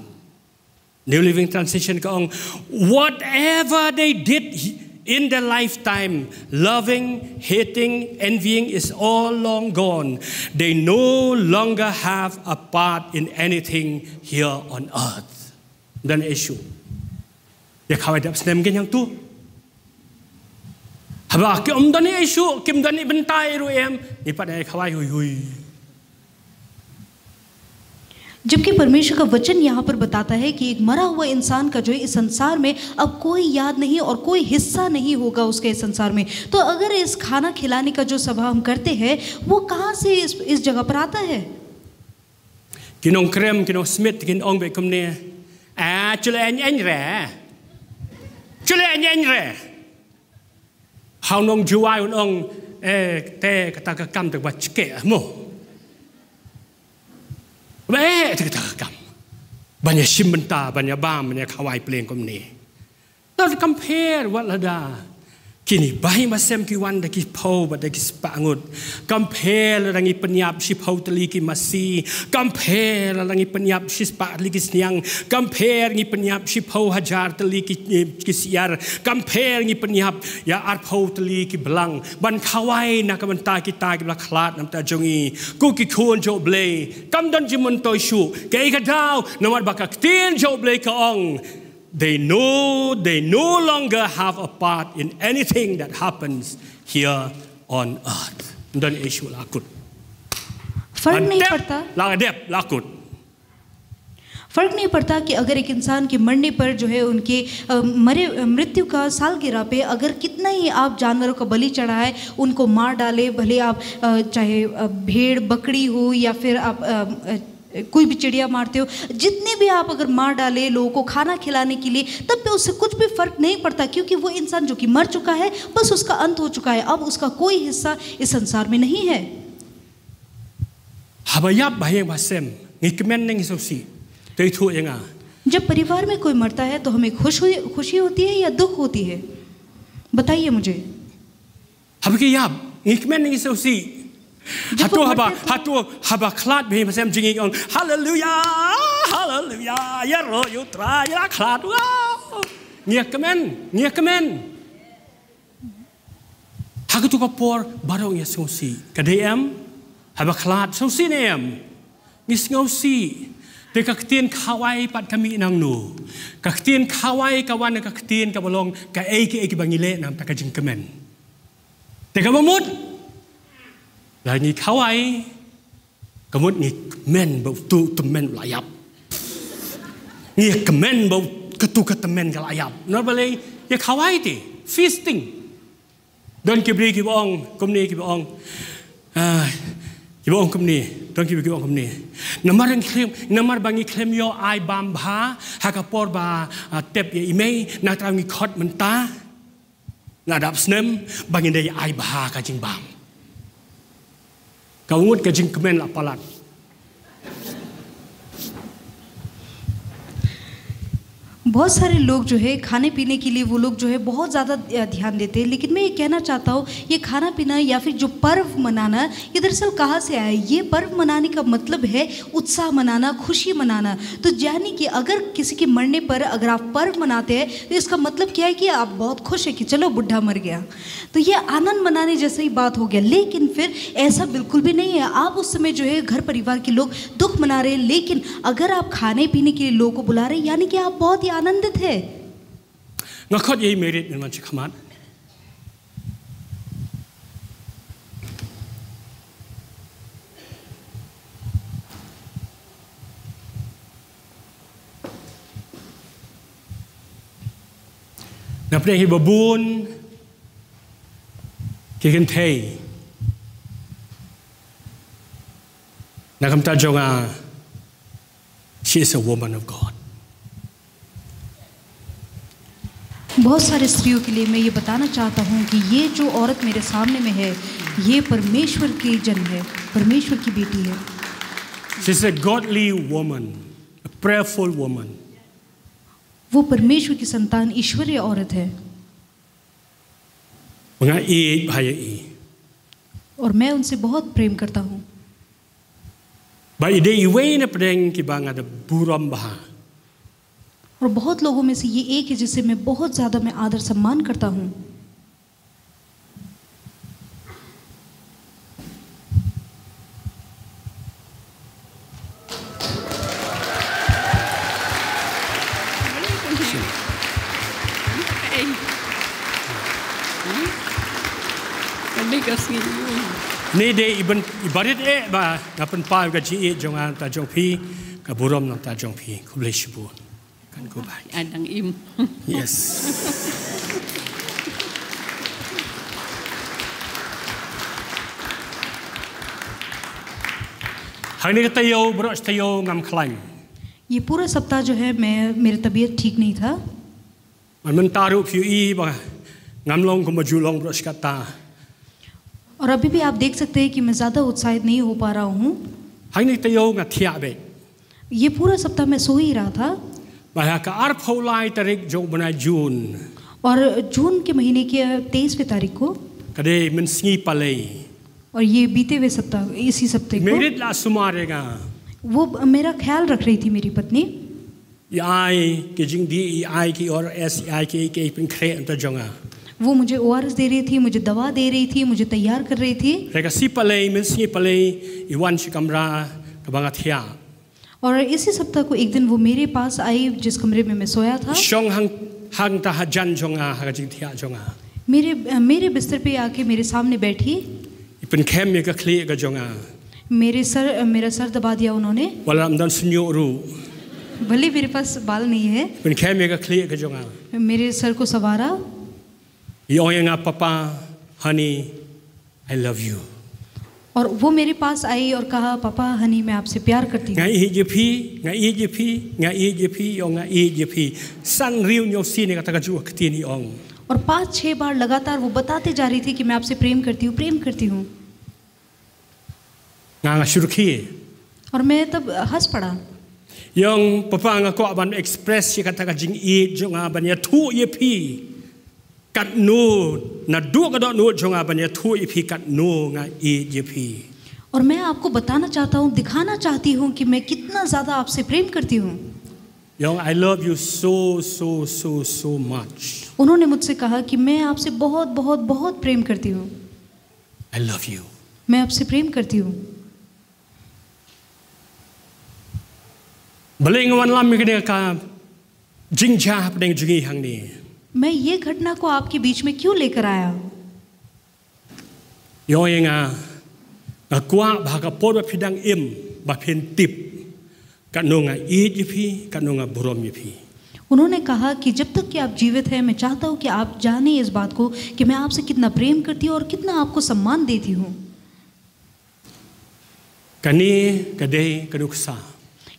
New Living Translation kong, whatever they did in their lifetime, loving, hating, envying is all long gone. They no longer have a part in anything here on earth. Dan issue. Ya kawai dap snem gen yang tu. Haba kim dani issue, kim dani bentai ru em, ni pada kawai hui. जबकि परमेश्वर का वचन यहाँ पर बताता है कि एक मरा हुआ इंसान का जो है इस संसार में अब कोई याद नहीं और कोई हिस्सा नहीं होगा उसके इस संसार में। तो अगर इस खाना खिलाने का जो सभा हम करते हैं वो कहाँ से इस जगह पर आता है? Kinong krem kinong smith kin ong be kum ne chule en re how nong juai un ong te kata ka kam te ba chke mo te kata ka kam banyak simbenta banyak bam banyak kawai pleng kum ne don't compare what lada kini bahi masem ki wan da ki pau ba da ki spangut compare rangi penyap si pau teli ki masi compare rangi penyap si spa li ki sniang compare ngi penyap si pau hajar teli ki siar compare ngi penyap ya ar pau teli ki belang ban khawai na ka banta ki ta ki la khlat nam ta jongi ku ki khon jo ble kam don jimun toy shu ke ka dau nomad bakak tin jo ble ka ong. They no longer have a part in anything that happens here on earth. Don't issue lakut. फर्क नहीं पड़ता। लागदेप लाकुट। फर्क नहीं पड़ता कि अगर एक इंसान के मरने पर जो है उनके मृत्यु का सालगिरह पे अगर कितना ही आप जानवरों का बलि चढ़ाए, उनको मार डाले, भले आप चाहे भेड़ बकरी हो या फिर आप कोई भी चिड़िया मारते हो, जितने भी आप अगर मार डाले लोगों को खाना खिलाने के लिए, तब पे उससे कुछ भी फर्क नहीं पड़ता, क्योंकि वो इंसान जो कि मर चुका है बस उसका अंत हो चुका है, अब उसका कोई हिस्सा इस संसार में नहीं है। जब परिवार में कोई मरता है तो हमें खुशी होती है या दुख होती है? बताइए मुझे। Hatu haba klat bhi masam jingi on hallelujah hallelujah ya ro yutra ya klat wow ngia kemen haku tu kapor barong ya sosi kadem haba klat sosi nem ngis ngosi Te kaktian kawai pat kami nang nu. Kaktian kawai kawan kaktian kabalong ka eki bangile nam takajing kemen. Te kamamut. Lah ni kawai kamut ni men bau tu temen layap. Ni kemen bau ketu ketemen kalayap. Nor balai ya kawai ti feasting. Don kibri kibong kumni kibong. Kibong kumni. Don kibri kibong kumni. Namar bangi klem yo ai bam bha hakapor ba tep ye imei na trangi khot menta. Na dap snem bangi dei ai bha ka jing bam. Ka ungut ka jing kemen la palat. बहुत सारे लोग जो है खाने पीने के लिए वो लोग जो है बहुत ज़्यादा ध्यान देते हैं, लेकिन मैं ये कहना चाहता हूँ ये खाना पीना या फिर जो पर्व मनाना ये दरअसल कहाँ से आया है। ये पर्व मनाने का मतलब है उत्साह मनाना, खुशी मनाना। तो यानी कि अगर किसी के मरने पर अगर आप पर्व मनाते हैं तो इसका मतलब क्या है कि आप बहुत खुश है कि चलो बुढ़ा मर गया, तो ये आनंद मनाने जैसा ही बात हो गया। लेकिन फिर ऐसा बिल्कुल भी नहीं है। आप उस समय जो है घर परिवार के लोग दुख मना रहे हैं, लेकिन अगर आप खाने पीने के लिए लोगों को बुला रहे हैं यानी कि आप बहुत ही आनंदित है। Ngakot yai merit dengan cikamat. Napne hi babun kikin thei. Nakamta jonga, she is a woman of God. बहुत सारे स्त्रियों के लिए मैं ये बताना चाहता हूँ कि ये जो औरत मेरे सामने में है ये परमेश्वर की जन है, परमेश्वर की बेटी है। She is a godly woman, a prayerful woman. वो परमेश्वर की संतान ईश्वरीय औरत है। और मैं उनसे बहुत प्रेम करता हूँ। और बहुत लोगों में से ये एक है जिसे मैं बहुत ज़्यादा मैं आदर सम्मान करता हूँ। Ni de ibarat ba napan pa ga ji jonga ta jong phi ka burom nam ta jong phi ku le shibu kan go ba adang im. Yes. Hari ni tayo bro tayo ngam khlain. ये पूरा सप्ताह जो है मेरी तबीयत ठीक नहीं था। Man taru phi I ba ngam long ko majulong bro skata. और अभी भी आप देख सकते हैं कि मैं ज़्यादा उत्साहित नहीं हो पा रहा हूँ। Hari ni tayo nga thia be. ये पूरा सप्ताह मैं सो ही रहा था। Ba ka ar pholai tarik jong bana June. और जून के महीने की 23वीं तारीख को Kade men sngi palei. और ये बीते हुए सप्ताह इसी सप्ताह को Merit la sumarega. वो मेरा ख्याल रख रही थी मेरी पत्नी। I ke jing di I ki or SI ke pin kre anta jonga. वो मुझे ORS दे रही थी, मुझे दवा दे रही थी, मुझे तैयार कर रही थी। Reka si palei men sngi palei iwan si kamra ka banga thia. और इसी सप्ताह को एक दिन वो मेरे पास आई जिस कमरे में मैं सोया था। Shong hang ta hajan jonga ha jing thia jonga. मेरे बिस्तर पे आके मेरे सामने बैठी। Ipin kem me ka kle ka jonga. मेरा सर दबा दिया उन्होंने। Wala amdan sunyo ru. भले मेरे पास बाल नहीं है, Ipin kem me ka kle ka jonga. मेरे सर को सवारा। Yoyanga papa honey I love you. और वो मेरे पास आई और कहा पापा हनी मैं आपसे प्यार करती हूँ। Ngai jepi yonga jepi san riu nyo si ne ka ta ju khti ni ong. और 5-6 बार लगातार वो बताते जा रही थी कि मैं आपसे प्रेम करती हूँ, प्रेम करती हूँ। Nga surki. और मैं तब हंस पड़ा। Yung papa nga ko aban express si kata ka jing jonga ban ya thu ye pi. Kat no na du ka do no jonga ban ya thu ye pi kat no nga ye pi. और मैं आपको बताना चाहता हूँ, दिखाना चाहती हूँ कि मैं कितना ज़्यादा आपसे प्रेम करती हूँ। Yung I love you so much. उन्होंने मुझसे कहा कि मैं आपसे बहुत बहुत बहुत प्रेम करती हूँ। I love you. मैं आपसे प्रेम करती हूँ। Baling wan lam mi kene ka jingja pedeng jungi hang ni. मैं ये घटना को आपके बीच में क्यों लेकर आया? Yo yenga kwa bhaga pod ba phidang im ba phen tip kanonga ejpi kanonga borom yepi. उन्होंने कहा कि जब तक कि आप जीवित हैं, मैं चाहता हूं कि आप जानें इस बात को कि मैं आपसे कितना प्रेम करती हूं और कितना आपको सम्मान देती हूं. Kani kadai kanuksa.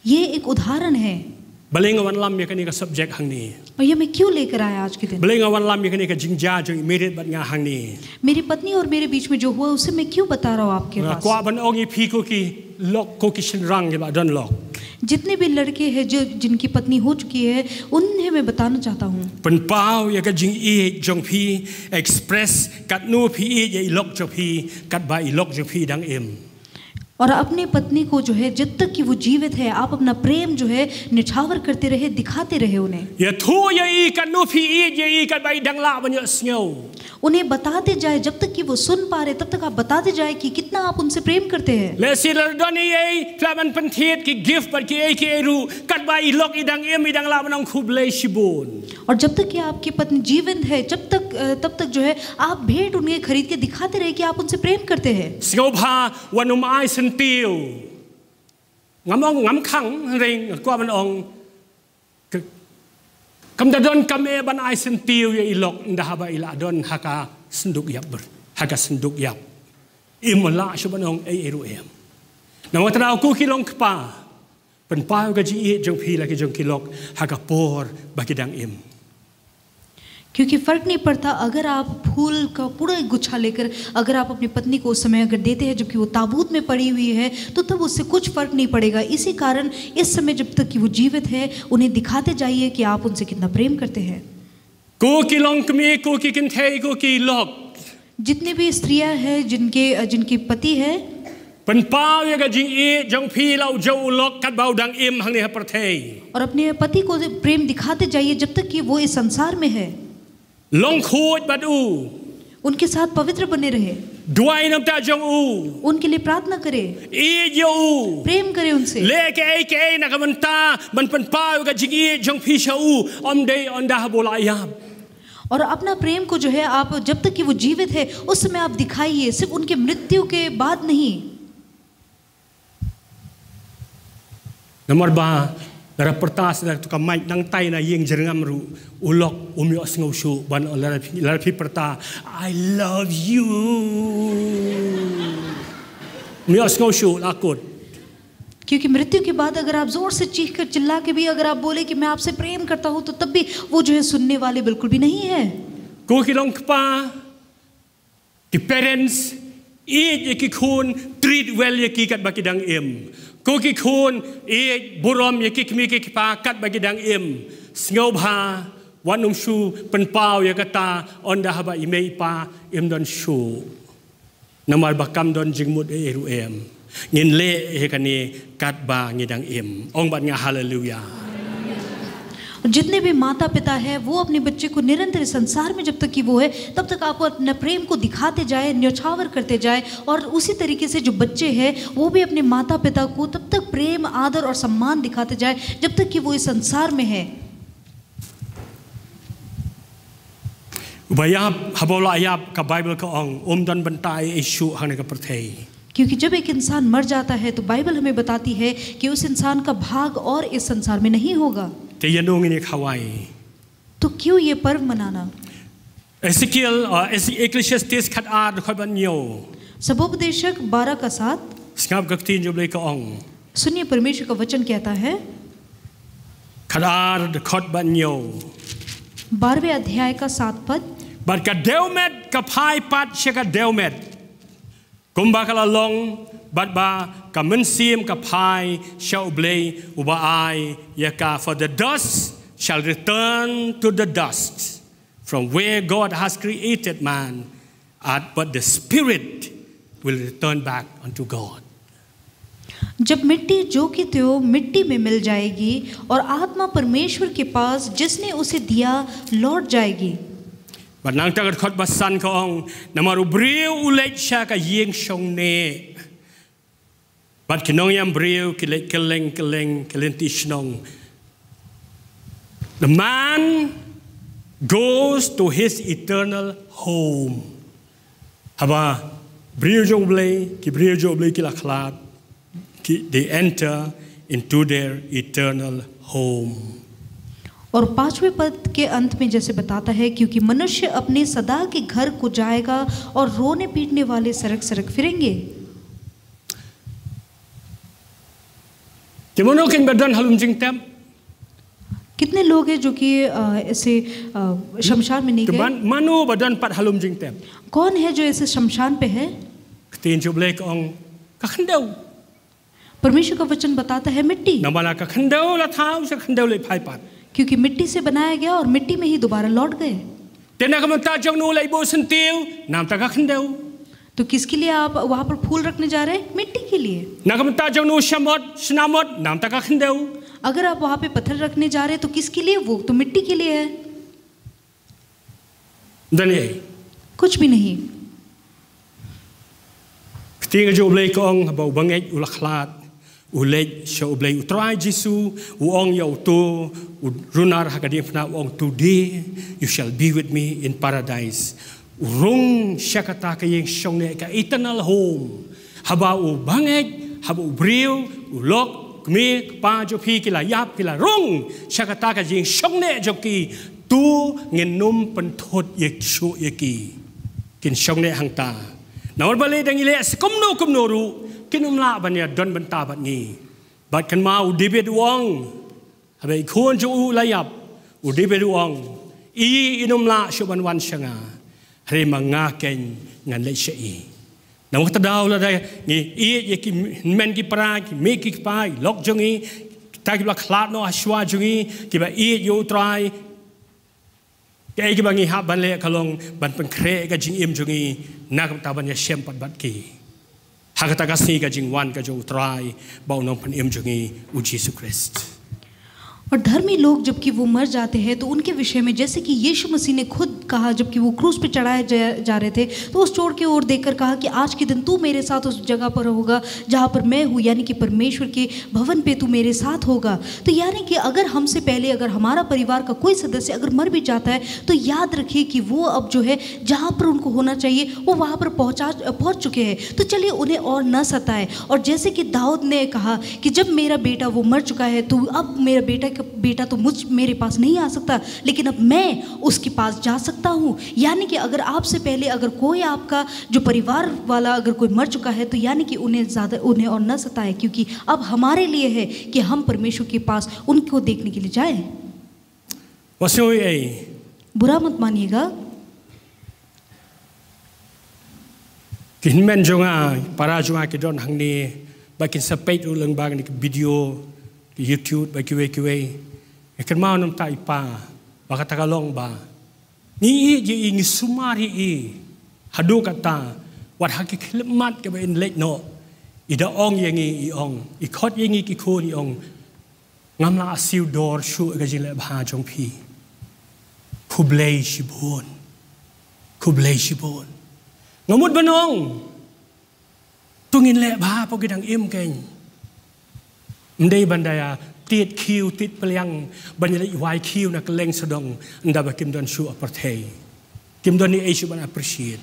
ये एक उदाहरण है. Baling wan lam mi kene ka subject hang ni. और ये मैं क्यों लेकर आया आज के दिन? Baling wan lam mi kene ka jingja jong immediate bat nga hang ni. मेरी पत्नी और मेरे बीच में जो हुआ उसे मैं क्यों बता रहा हूँ आपके पास? Kwa ban ong yepi ko ki lok ko ki shin rang ye ba don lok. जितने भी लड़के हैं जो जिनकी पत्नी हो चुकी है उन्हें मैं बताना चाहता हूँ. Pen pau ya ka jing e jong pi express kat nu pi e ye lok jong pi kat ba i lok jong pi dang em. और अपने पत्नी को जो है जब तक कि वो जीवित है आप अपना प्रेम जो है निछावर करते रहे, दिखाते रहे उन्हें. Ya thu ya i kat nu pi e ye i kat ba i dang la ban yo snyo. उन्हें बताते जाए जब तक कि वो सुन पा रहे तब तक आप बताते जाए कि कितना आप उनसे प्रेम करते हैं. Le si la don e flaman pen thiet ki gift ba ki e ki ru kat ba i lok i dang em i dang la ban ong khub le shibun. और जब तक कि आपकी पत्नी जीवित है तब तक जो है आप भेंट उन्हें खरीद के दिखाते रहे कि आप उनसे प्रेम करते हैं. Snyo bha wanum ai sen tiu. Ngam ong ngam khang ring kwa ban ong kam da don kam e ban ai sen tiu ye i lok nda ba i la don haka senduk yap ber haka senduk yap. Imla shu ban ong e ru em. Na wa tra ku ki long kpa. Pen pa ga ji e jong pi la ki jong ki lok haka por ba ki dang em. क्योंकि फर्क नहीं पड़ता अगर आप फूल का पूरा गुच्छा लेकर अगर आप अपनी पत्नी को उस समय अगर देते हैं जबकि वो ताबूत में पड़ी हुई है तो तब उससे कुछ फर्क नहीं पड़ेगा. इसी कारण इस समय जब तक कि वो जीवित है उन्हें दिखाते जाइए कि आप उनसे कितना प्रेम करते हैं. Ko ki long kmi ko ki kin thei ko ki lok. जितने भी स्त्रियां हैं जिनके पति है Pen pau ya ga jing e jong pi lau jo lok kat bau dang em hang ne ha perthei. और अपने पति को प्रेम दिखाते जाइए जब तक कि वो इस संसार में है. Long khoj bat u. उनके साथ पवित्र बने रहे. Duai nam ta jong u. उनके लिए प्रार्थना करें. E yo u. प्रेम करें उनसे. Le ke na ka man ta ban pen pau ga jing e jong pi sha u om de on da bola yam. और अपना प्रेम को जो है आप जब तक कि वो जीवित है उस समय आप दिखाइए, सिर्फ उनके मृत्यु के बाद नहीं. Nomor ba dara pertas da tu ka mai nang tai na yeng jerngam ru ulok umyo sngo shu ban la pi perta I love you. Umyo sngo shu lakut. क्योंकि मृत्यु के बाद अगर आप जोर से चीख कर चिल्ला के भी अगर आप बोले कि मैं आपसे प्रेम करता हूं तो तब भी वो जो है सुनने वाले बिल्कुल भी नहीं है. Ko ki long kpa ki parents e ki khun treat well ye ki kat ba ki dang em. Ko ki khun e borom ye ki kmi ki pa kat ba ki dang em. Sngo bha wanum shu pen pau ye kata on da ba i mei pa em don shu. Namar ba kam don jingmut e ru em. Ngin le he kani kat ba ngi dang em. Ong bat nga hallelujah. और जितने भी माता पिता है वो अपने बच्चे को निरंतर इस संसार में जब तक कि वो है तब तक आप अपने प्रेम को दिखाते जाए, न्यौछावर करते जाए. और उसी तरीके से जो बच्चे हैं वो भी अपने माता पिता को तब तक प्रेम, आदर और सम्मान दिखाते जाए जब तक कि वो इस संसार में है. Bayap habola ayap ka Bible ka ong don bantai isu hang ka perthei. क्योंकि जब एक इंसान मर जाता है तो बाइबल हमें बताती है कि उस इंसान का भाग और इस संसार में नहीं होगा. Te yanong ini khawai. तो क्यों ये पर्व मनाना? Ezekiel Ecclesiastes khat ar khoi ban yo. सबोपदेशक 12:7 Skap ka tin jo blai ka ong. सुनिए परमेश्वर का वचन कहता है Khat ar khot ban yo. 12वें अध्याय का 7 पद. Bat ka deumet ka phai pat she ka deumet. Kumba kala long bat ba ka mensim ka phai shall blay uba ai yaka for the dust shall return to the dust from where God has created man, but the spirit will return back unto God. जब मिट्टी जो की त्यों मिट्टी में मिल जाएगी और आत्मा परमेश्वर के पास जिसने उसे दिया लौट जाएगी. But nang tagat khot basan ka ong namaru briu ulek sha ka yeng shong ne. But kinong yam brio keleng tishnong. The man goes to his eternal home. Haba brio jong blay kila klat. They enter into their eternal home. और 5वें पद के अंत में जैसे बताता है, क्योंकि मनुष्य अपने सदा के घर को जाएगा और रोने पीटने वाले सड़क सड़क फिरेंगे। कितने लोग हैं जो कि ऐसे शमशान में नहीं गए? कौन है जो ऐसे शमशान पे है? परमेश्वर का वचन बताता है मिट्टी, क्योंकि मिट्टी से बनाया गया और मिट्टी में ही दोबारा लौट गए। तो किसके लिए आप वहाँ पर फूल रखने जा रहे हैं? मिट्टी के लिए। अगर आप वहाँ पे पत्थर रखने जा रहे हैं तो किसके लिए? वो तो मिट्टी के लिए है, कुछ भी नहीं। Ulej show blay utrai Jesu uong yau to runar hakadifna uong today you shall be with me in paradise. Urung syakata kayeng shongne ka eternal home. Haba u bangej haba u briu ulok kme pa jopi kila yap kila rung syakata kayeng shongne joki tu ngenum pentot yeksu yeki kin shongne hangta. Nawar balay dangile kumno ru kinumla banya don benta bat ni bat kan ma udibet uang habe khon jo u layap udibet uang I inumla shuban wan shanga hre manga ken ngan le shei na wakta daw la dai ni I ki men ki pra ki me ki pai lok jongi ta ki la khlat no ashwa jongi ki ba I yo try ke ki bangi ha ban le khalong ban pen kre ka jing im jongi na ka ta ban ya shem pat bat ki Hakatagasi ka jingwan ka jo try bao nong panim jungi u Jesus Christ. और धर्मी लोग जबकि वो मर जाते हैं तो उनके विषय में जैसे कि यीशु मसीह ने खुद कहा जबकि वो क्रूस पे चढ़ाए जा रहे थे तो उस चोट की ओर देखकर कहा कि आज के दिन तू मेरे साथ उस जगह पर होगा जहाँ पर मैं हूँ, यानी कि परमेश्वर के भवन पे तू मेरे साथ होगा। तो यानी कि अगर हमसे पहले अगर हमारा परिवार का कोई सदस्य अगर मर भी जाता है तो याद रखिए कि वो अब जो है जहाँ पर उनको होना चाहिए वो वहाँ पर पहुँच चुके हैं। तो चलिए उन्हें और न सताए। और जैसे कि दाऊद ने कहा कि जब मेरा बेटा वो मर चुका है तो अब मेरा बेटा तो मेरे पास नहीं आ सकता, लेकिन अब मैं उसके पास जा सकता हूँ। यानी कि अगर आपसे पहले अगर कोई आपका जो परिवार वाला अगर कोई मर चुका है तो यानी कि उन्हें और न सताए, क्योंकि अब हमारे लिए है कि हम परमेश्वर के पास उनको देखने के लिए जाएं। बुरा मत मानिएगा। Kinmen jonga para jonga ke don hangni bakin sepet ulang bang ni video YouTube bagi ikan mau nam ta ipa baka tagalong ba ni ji ing sumari I hadu kata wat haki khlemat ke ben lek no ida ong yangi I ong I khot yangi ki khon I ong ngamla asiu dor shu ga jin le bha jong phi kublai shibon ngamut banong tungin le bha po gidang im keng ndai bandaya tiết kiu tiết peliang banyak wai kiu nak leng sedong anda bakim don shu apartheid kim don ni Asia ban appreciate।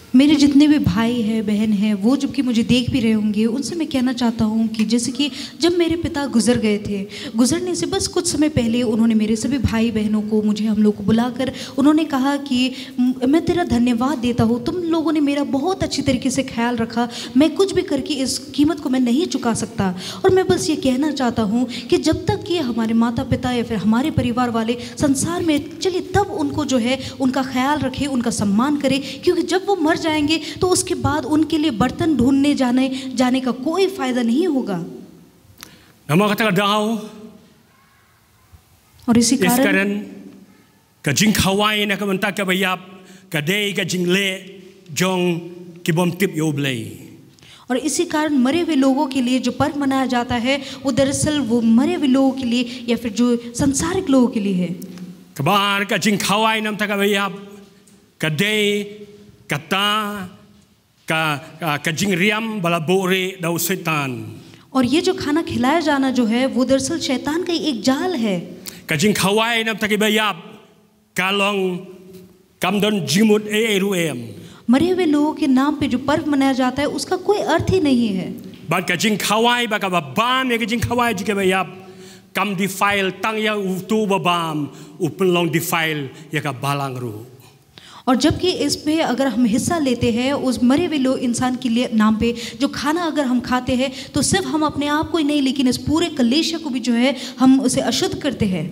मेरे जितने भी भाई हैं बहन हैं वो जबकि मुझे देख भी रहे होंगे उनसे मैं कहना चाहता हूँ कि जैसे कि जब मेरे पिता गुजर गए थे, गुजरने से बस कुछ समय पहले उन्होंने मेरे सभी भाई बहनों को मुझे हम लोग को बुलाकर उन्होंने कहा कि मैं तेरा धन्यवाद देता हूँ, तुम लोगों ने मेरा बहुत अच्छी तरीके से ख्याल रखा, मैं कुछ भी करके इस कीमत को मैं नहीं चुका सकता। और मैं बस ये कहना चाहता हूँ कि जब तक कि हमारे माता पिता या फिर हमारे परिवार वाले संसार में चलिए तब उनको जो है उनका ख्याल रखें, उनका सम्मान करें, क्योंकि जब वो मर जाएंगे तो उसके बाद उनके लिए बर्तन ढूंढने जाने का कोई फायदा नहीं होगा। और इसी कारण कजिंग खवाई ना कमंता के भैयाप कदे का जिंगले जोंग किबम टिप योबले। और इसी कारण मरे हुए लोगों के लिए जो पर्व मनाया जाता है वो दरअसल वो मरे हुए लोगों के लिए या फिर जो संसारिक लोगों के लिए है। कबार का जिंग खवाई नम तक भैयाप कदे kata ka jingriam bala bore dau setan. और ये जो खाना खिलाया जाना जो है वो दरअसल शैतान का एक जाल है. Ka jing khawai nam taki bayap kalong kamdon jimut eruem. मरे हुए लोगों के नाम पे जो पर्व मनाया जाता है उसका कोई अर्थ ही नहीं है. But ka jing khawai ba ka babam ka jing khawai jike bayap kam defile tang ya utu babam upelong defile ya ka balang ru. और जबकि इसमें अगर हम हिस्सा लेते हैं उस मरे हुए लोग इंसान के लिए नाम पे जो खाना अगर हम खाते हैं तो सिर्फ हम अपने आप को ही नहीं लेकिन इस पूरे कलेशा को भी जो है हम उसे अशुद्ध करते हैं.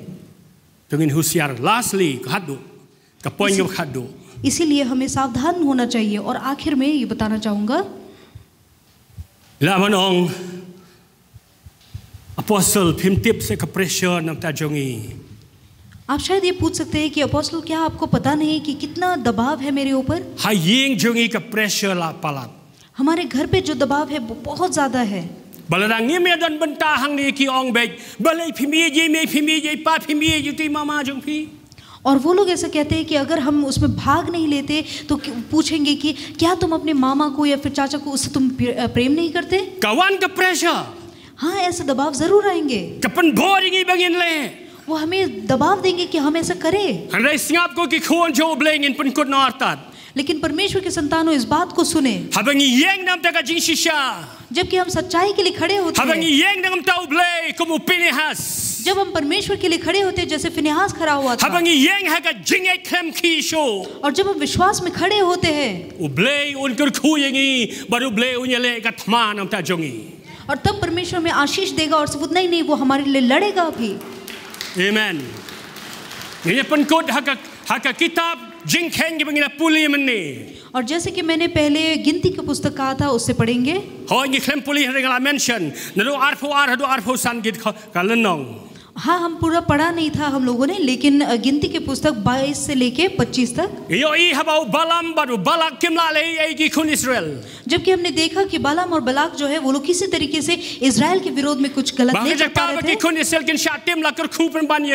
Tungin husiar lastly khadu ka poin yo khadu. इसीलिए हमें सावधान होना चाहिए. और आखिर में ये बताना चाहूँगा La manong apostle pimtip se ka pressure nam ta jongi. आप शायद ये पूछ सकते हैं कि अपोस्टल क्या आपको पता नहीं कि कितना दबाव है मेरे ऊपर. Haying jongi ka pressure la palat. हमारे घर पे जो दबाव है वो बहुत ज्यादा है. Balarang ni me dan benta hang ni ki ong bek balai phimi ye me phimi ye pa phimi ye yuti mama jong phi. और वो लोग ऐसा कहते हैं कि अगर हम उसमें भाग नहीं लेते तो पूछेंगे कि क्या तुम अपने मामा को या फिर चाचा को उससे तुम प्रेम नहीं करते. Kawan ka pressure. हाँ ऐसे दबाव जरूर आएंगे. Kapan boring i bangin le. वो हमें दबाव देंगे कि हम ऐसा करें. Handai singap ko ki khon jo blengin pun kut nortat. लेकिन परमेश्वर के संतानों इस बात को सुने. Habangi yeng nam ta ka jing shisha. जबकि हम सच्चाई के लिए खड़े होते हैं. Habangi yeng nam ta ublei kum upinehas. जब हम परमेश्वर के लिए खड़े होते हैं जैसे फिनेहास खड़ा हुआ था. Habangi yeng ha ka jing ek klem ki sho. और जब हम विश्वास में खड़े होते हैं Ublei un kur khu yengi baru ublei unyale ka thma nam ta jongi. और तब परमेश्वर में आशीष देगा. और सिर्फ नहीं वो हमारे लिए लड़ेगा भी. Amen. Ini penkut haka kitab jingkhen ki bangina puli menni. और जैसे कि मैंने पहले गिनती की पुस्तक कहा था उससे पढ़ेंगे. Ho ngi klem puli regala mention. Nado arfo hadu arfo san git kalenong. हाँ हम पूरा पढ़ा नहीं था हम लोगों ने लेकिन गिनती की पुस्तक 22 से लेके 25 तक. Yo I habau balam baru balak kimla le ai ki kun Israel. जबकि हमने देखा कि बालाम और बलाक जो है वो लोग किसी तरीके से इजराइल के विरोध में कुछ गलत नहीं कर पा रहे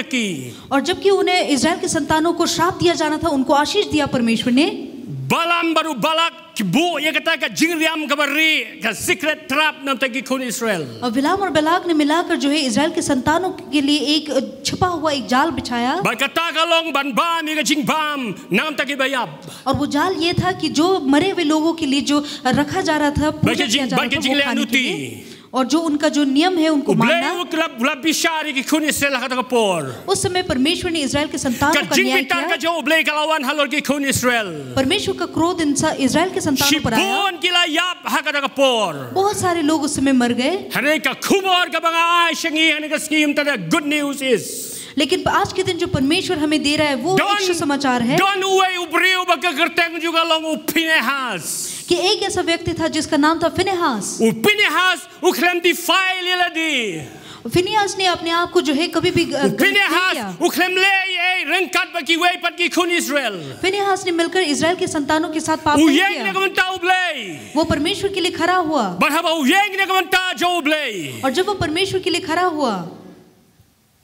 थे. और जबकि उन्हें इजराइल के संतानों को श्राप दिया जाना था उनको आशीष दिया परमेश्वर ने. Balam baru balak bu ye kata ka jingriam ka bari ka secret trap nam ta ki kun Israel. और बिलाम और बलाक ने मिलाकर जो है इजराइल के संतानों के लिए एक छुपा हुआ एक जाल बिछाया. Ba kata ka long ban bam ye ka jingbam nam ta ki bayab. और वो जाल ये था कि जो मरे हुए लोगों के लिए जो रखा जा रहा था पूजा किया जा रहा था वो खाने के लिए. और जो उनका जो नियम है उनको मानना. उस समय परमेश्वर ने इजराइल के संतानों का न्याय किया. परमेश्वर का क्रोध इजराइल के संतानों पर आया. बहुत सारे लोग उस समय मर गए. लेकिन आज के दिन जो परमेश्वर हमें दे रहा है वो एक सुसमाचार है कि एक ऐसा व्यक्ति था जिसका नाम था फिनेहास. फिनेहास ने अपने आप को जो है कभी भी फिनेहास ने मिलकर इजराइल के संतानों के साथ पाप नहीं किया. वो परमेश्वर के लिए खड़ा हुआ. और जब वो परमेश्वर के लिए खड़ा हुआ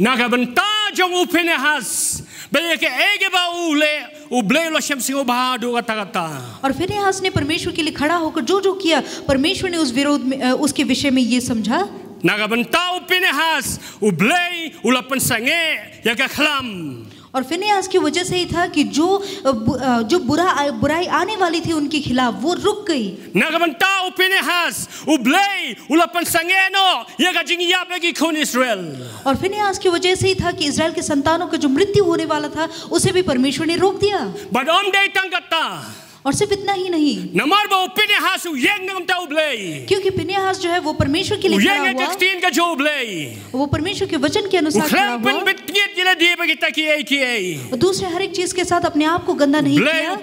Nakabenta jong upinehas bele ke ege ba ule lo shamsingo bahadu kata-kata. और फिनेहास ने परमेश्वर के लिए खड़ा होकर जो जो किया परमेश्वर ने उस विरोध में उसके विषय में ये समझा. Nakabenta upinehas ublei ulapan sange ya ka khlam. और फिनेहास की वजह से ही था कि जो बुराई आने वाली थी उनके खिलाफ वो रुक गई. Nakabenta upinehas ublei ulapan sange no ya ka jingyap lagi kun Israel. और फिनेहास की वजह से ही था कि इजराइल के संतानों का जो मृत्यु होने वाला था उसे भी परमेश्वर ने रोक दिया. But om day tangkata. और सिर्फ इतना ही नहीं क्योंकि फिनेहास जो है वो परमेश्वर के लिए खड़ा हुआ. वो परमेश्वर के वचन के अनुसार खड़ा हुआ. दूसरे हर एक चीज के साथ अपने आप को गंदा नहीं किया.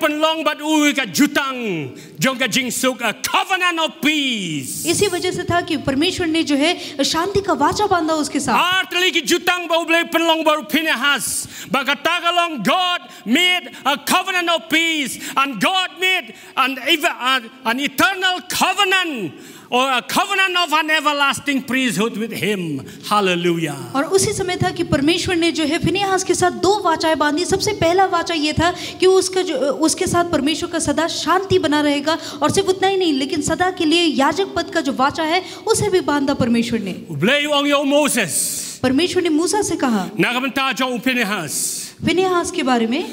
इसी वजह से था कि परमेश्वर ने जो है शांति का वाचा बांधा उसके साथ. God made a covenant of peace and God made an eternal covenant or a covenant of an everlasting priesthood with him. Hallelujah. और उसी समय था कि परमेश्वर ने जो है फिनेहास के साथ 2 वाचाएं बांधी। सबसे पहला वाचा ये था कि उसके साथ परमेश्वर का सदा शांति बना रहेगा, और सिर्फ उतना ही नहीं लेकिन सदा के लिए याजक पद का जो वाचा है उसे भी बांधा परमेश्वर ने। परमेश्वर ने मूसा से कहा फिनेहास के बारे में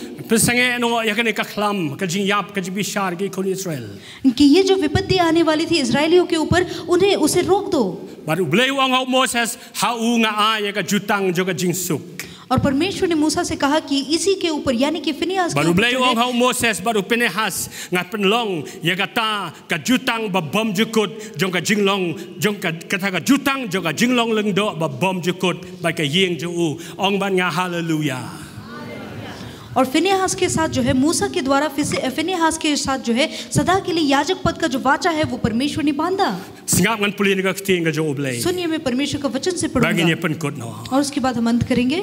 कि ये जो विपत्ति आने वाली थी इजरायलियों के ऊपर उसे रोक दो। और परमेश्वर ने मूसा से कहा कि इसी के ऊपर यानी कि फिनेहास के ऊपर और फिनेहास के साथ जो है मूसा के द्वारा फिनेहास के साथ जो है सदा के लिए याजक पद का जो वाचा है वो परमेश्वर ने बांधा। सुनिए मैं परमेश्वर का वचन से पढ़ूंगा और उसके बाद हम अंत करेंगे।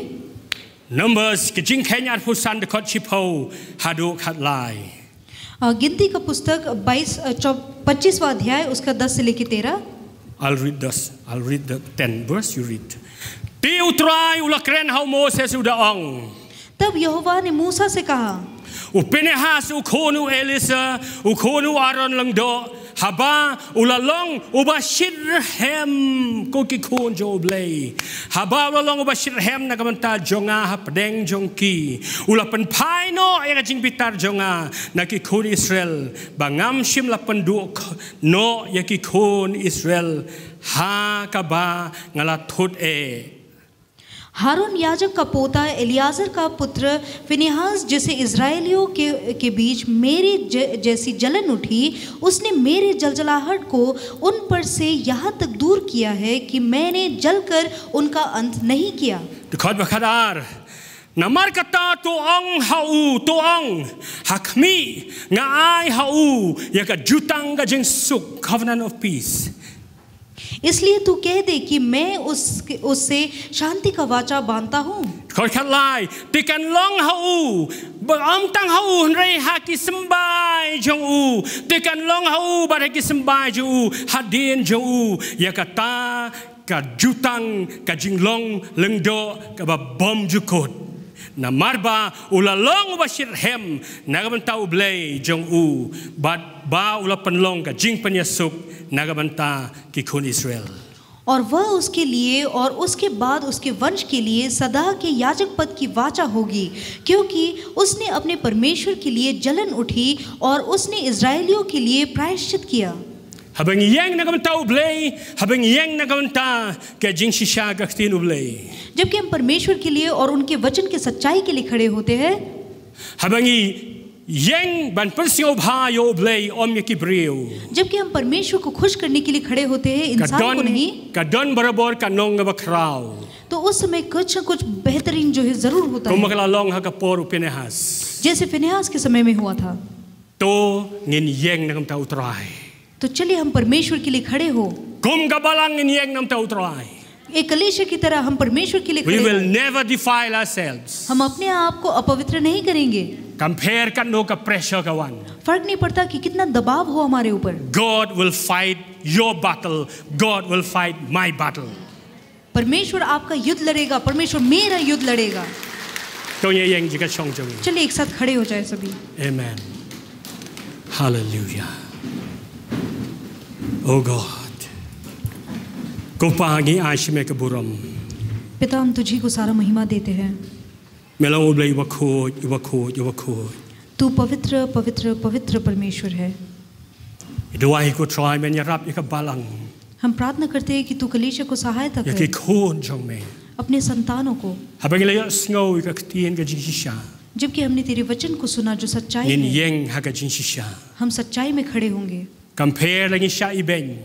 गिनती का पुस्तक 25वां अध्याय उसका 10 से लेकर 13। I'll read the 10 verse. You read. Ti utrai ulakren hau Moses udaong. तब यहोवा ने मूसा से कहा Upinehas ukonu Elisa ukonu Aaron langdo haba ulalong ubashirhem kokikon joblay haba ulalong ubashirhem nagamanta jonga hapdeng jongki ulapan paino ega jingbitar jonga nakikon Israel bangam shim lapan duok no yakikon Israel ha kaba ngalathut e हारून याजक का पोता एलियाजर का पुत्र फिनेहास जैसे इजरायलियों के बीच मेरी जैसी जलन उठी, उसने मेरे जलजलाहट को उन पर से यहाँ तक दूर किया है कि मैंने जलकर उनका अंत नहीं किया। Namar kata tuong hakmi ngai hau yaka jutang gajeng suk covenant of peace. इसलिए तू कह दे कि मैं उससे शांति का वाचा बांधता हूँ। Korkalai tikan long hau am tang hau rei haki sembai jong tikan long hau bar haki sembai jong hadin jong yakata ka jutang ka jinglong lengdo ka bom jukot na marba ulalong ubashirhem nagamanta ublay jong bat ba ulapanlong ka jing panyasuk nagamanta kikun Israel। और वह उसके लिए और उसके बाद उसके वंश के लिए सदा के याजक पद की वाचा होगी, क्योंकि उसने अपने परमेश्वर के लिए जलन उठी और उसने इजरायलियों के लिए प्रायश्चित किया। Habang yang nagamanta ublay, habang yang nagamanta ke jing shisha gaktin ublay। जबकि हम परमेश्वर के लिए और उनके वचन के सच्चाई के लिए खड़े होते हैं, habangi yang ban persiau bhayo ublay om yakibreu। जबकि हम परमेश्वर को खुश करने के लिए खड़े होते हैं, इंसान को नहीं। kadon barabor kanong ngabakrao। तो उस समय कुछ न कुछ बेहतरीन जो है जरूर होता है, kumakalalong hakapor upenehas। जैसे फिनेहास के समय में हुआ था। तो ngin yang nagamta utray। तो चलिए हम परमेश्वर के लिए खड़े हो। Kum gabalang ngin yang nagamta utray। एक कलीसिया की तरह हम परमेश्वर के लिए We खड़े will हो। never defile ourselves। हम अपने आप को अपवित्र नहीं करेंगे। Compare kan no ka pressure kawan। फर्क नहीं पड़ता कि कितना दबाव हो हमारे ऊपर। God will fight your battle। God will fight my battle। परमेश्वर आपका युद्ध लड़ेगा, परमेश्वर मेरा युद्ध लड़ेगा। तो ये yang jika chong chong। चलिए एक साथ खड़े हो जाए सभी। Amen। Hallelujah। Oh God। Kupagi ashme kaburam। पिता हम तुझी को सारा महिमा देते हैं। Melang ublay wakho। तू पवित्र पवित्र पवित्र परमेश्वर है। Doai ko try men yarap ikabalang। हम प्रार्थना करते हैं कि तू कलीसिया को सहायता Yaki कर, khon chong me। अपने संतानों को। Habang ilayo sngow ikaktiyan ka jinsisha। जबकि हमने तेरे वचन को सुना जो सच्चाई Ngin है, yang haka jinsisha। हम सच्चाई में खड़े होंगे। Compare lagi sya ibeng।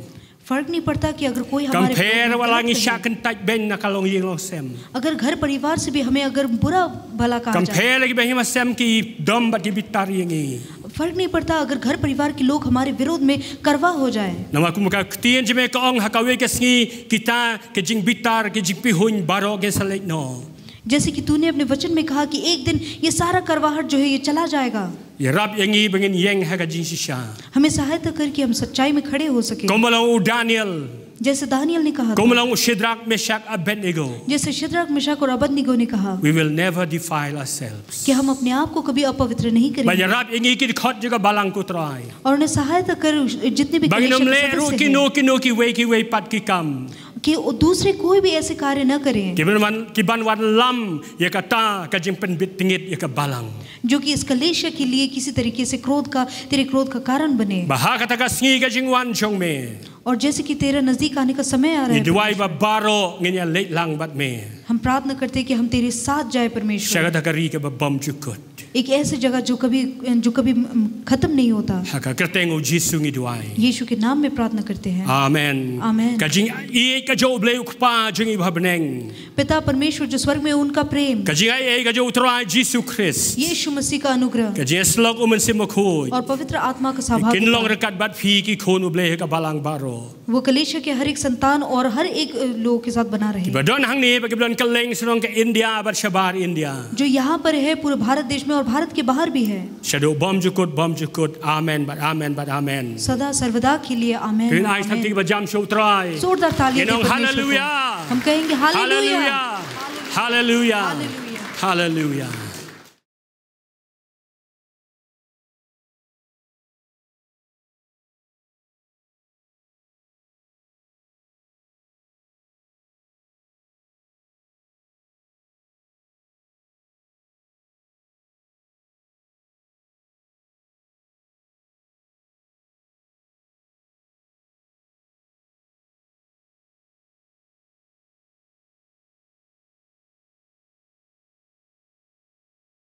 फर्क नहीं पड़ता कि अगर कोई हमारे Compare walang विरोध sya करे, kentaj ben na kalong yeng long sem। अगर घर परिवार से भी हमें अगर बुरा भला कहा जाए, Compare lagi behima sem ki dom bat ki bitar yengi। फर्क नहीं पड़ता अगर घर परिवार के लोग हमारे विरोध में करवा हो जाए। Nama kumaka ktiyan jeme kaong hakawe ke sngi kita ke jing bitar ke jing pihun baro ke salek no। जैसे कि तूने अपने वचन में कहा कि एक दिन ये सारा करवाहट जो है ये चला जाएगा। Ya Rab yang i bangin yang haga jinsisha. हमें सहायता कर कि हम सच्चाई में खड़े हो सके, Komalang Daniel, जैसे दानियल ने कहा था, komalang Shadrach, Meshach, Abednego. जैसे शिद्रक मिशक और अबदनिगो ने कहा We will never defile ourselves. कि हम अपने आप को कभी अपवित्र नहीं Ba करेंगे, ya Rab yang i kid khot juga balang ko try. और उन्हें सहायता कर जितने भी Banginom कलीसिया le के ru सदस्य kino हैं, kino ki wei pat ki kam. कि दूसरे कोई भी ऐसे कार्य न करें Kiban wan lam ya kata ka jing penbit pingit ya ka balang. जो कि इस कलेशिया के लिए किसी तरीके से तेरे क्रोध का कारण बने, Baha kata ka singi ka jing wan chong me. और जैसे कि तेरा नजदीक आने का समय आ रहा है, Iduai ba baro ngenya late lang bat me. हम प्रार्थना करते हैं कि हम तेरे साथ जाए परमेश्वर, Syagata ka ri ka ba bom chukut. एक ऐसी जगह जो कभी खत्म नहीं होता। Haka kertengo Jisu ngiduai. यीशु के नाम में प्रार्थना करते हैं, Amen. आमेन। Ka jing i ka jo ble ukpa jing i bhabneng. पिता परमेश्वर जो स्वर्ग में उनका प्रेम, Ka jing ai ka jo utrai Jisu Christ. यीशु मसीह का अनुग्रह Ka jing slok umen simokhoy. और पवित्र आत्मा का सौभाग्य, Kinlong rekat bat phi ki khon uble ka balang baro. वो कलीसिया के हर एक संतान और हर एक लोगों के साथ बना रहे, Badon hang ni bagi badon keleng serong ke India bar shabar India. जो यहाँ पर है पूरे भारत देश में और भारत के बाहर भी है, Shadow bom jukut. Amen but amen. सदा सर्वदा के लिए आमेन, Kini ai आमेन। samti ba jam show try. जोरदार तालियां Kinong दें परमेश्वर को। hallelujah. हम कहेंगे hallelujah, Hallelujah. Hallelujah. Hallelujah. Hallelujah.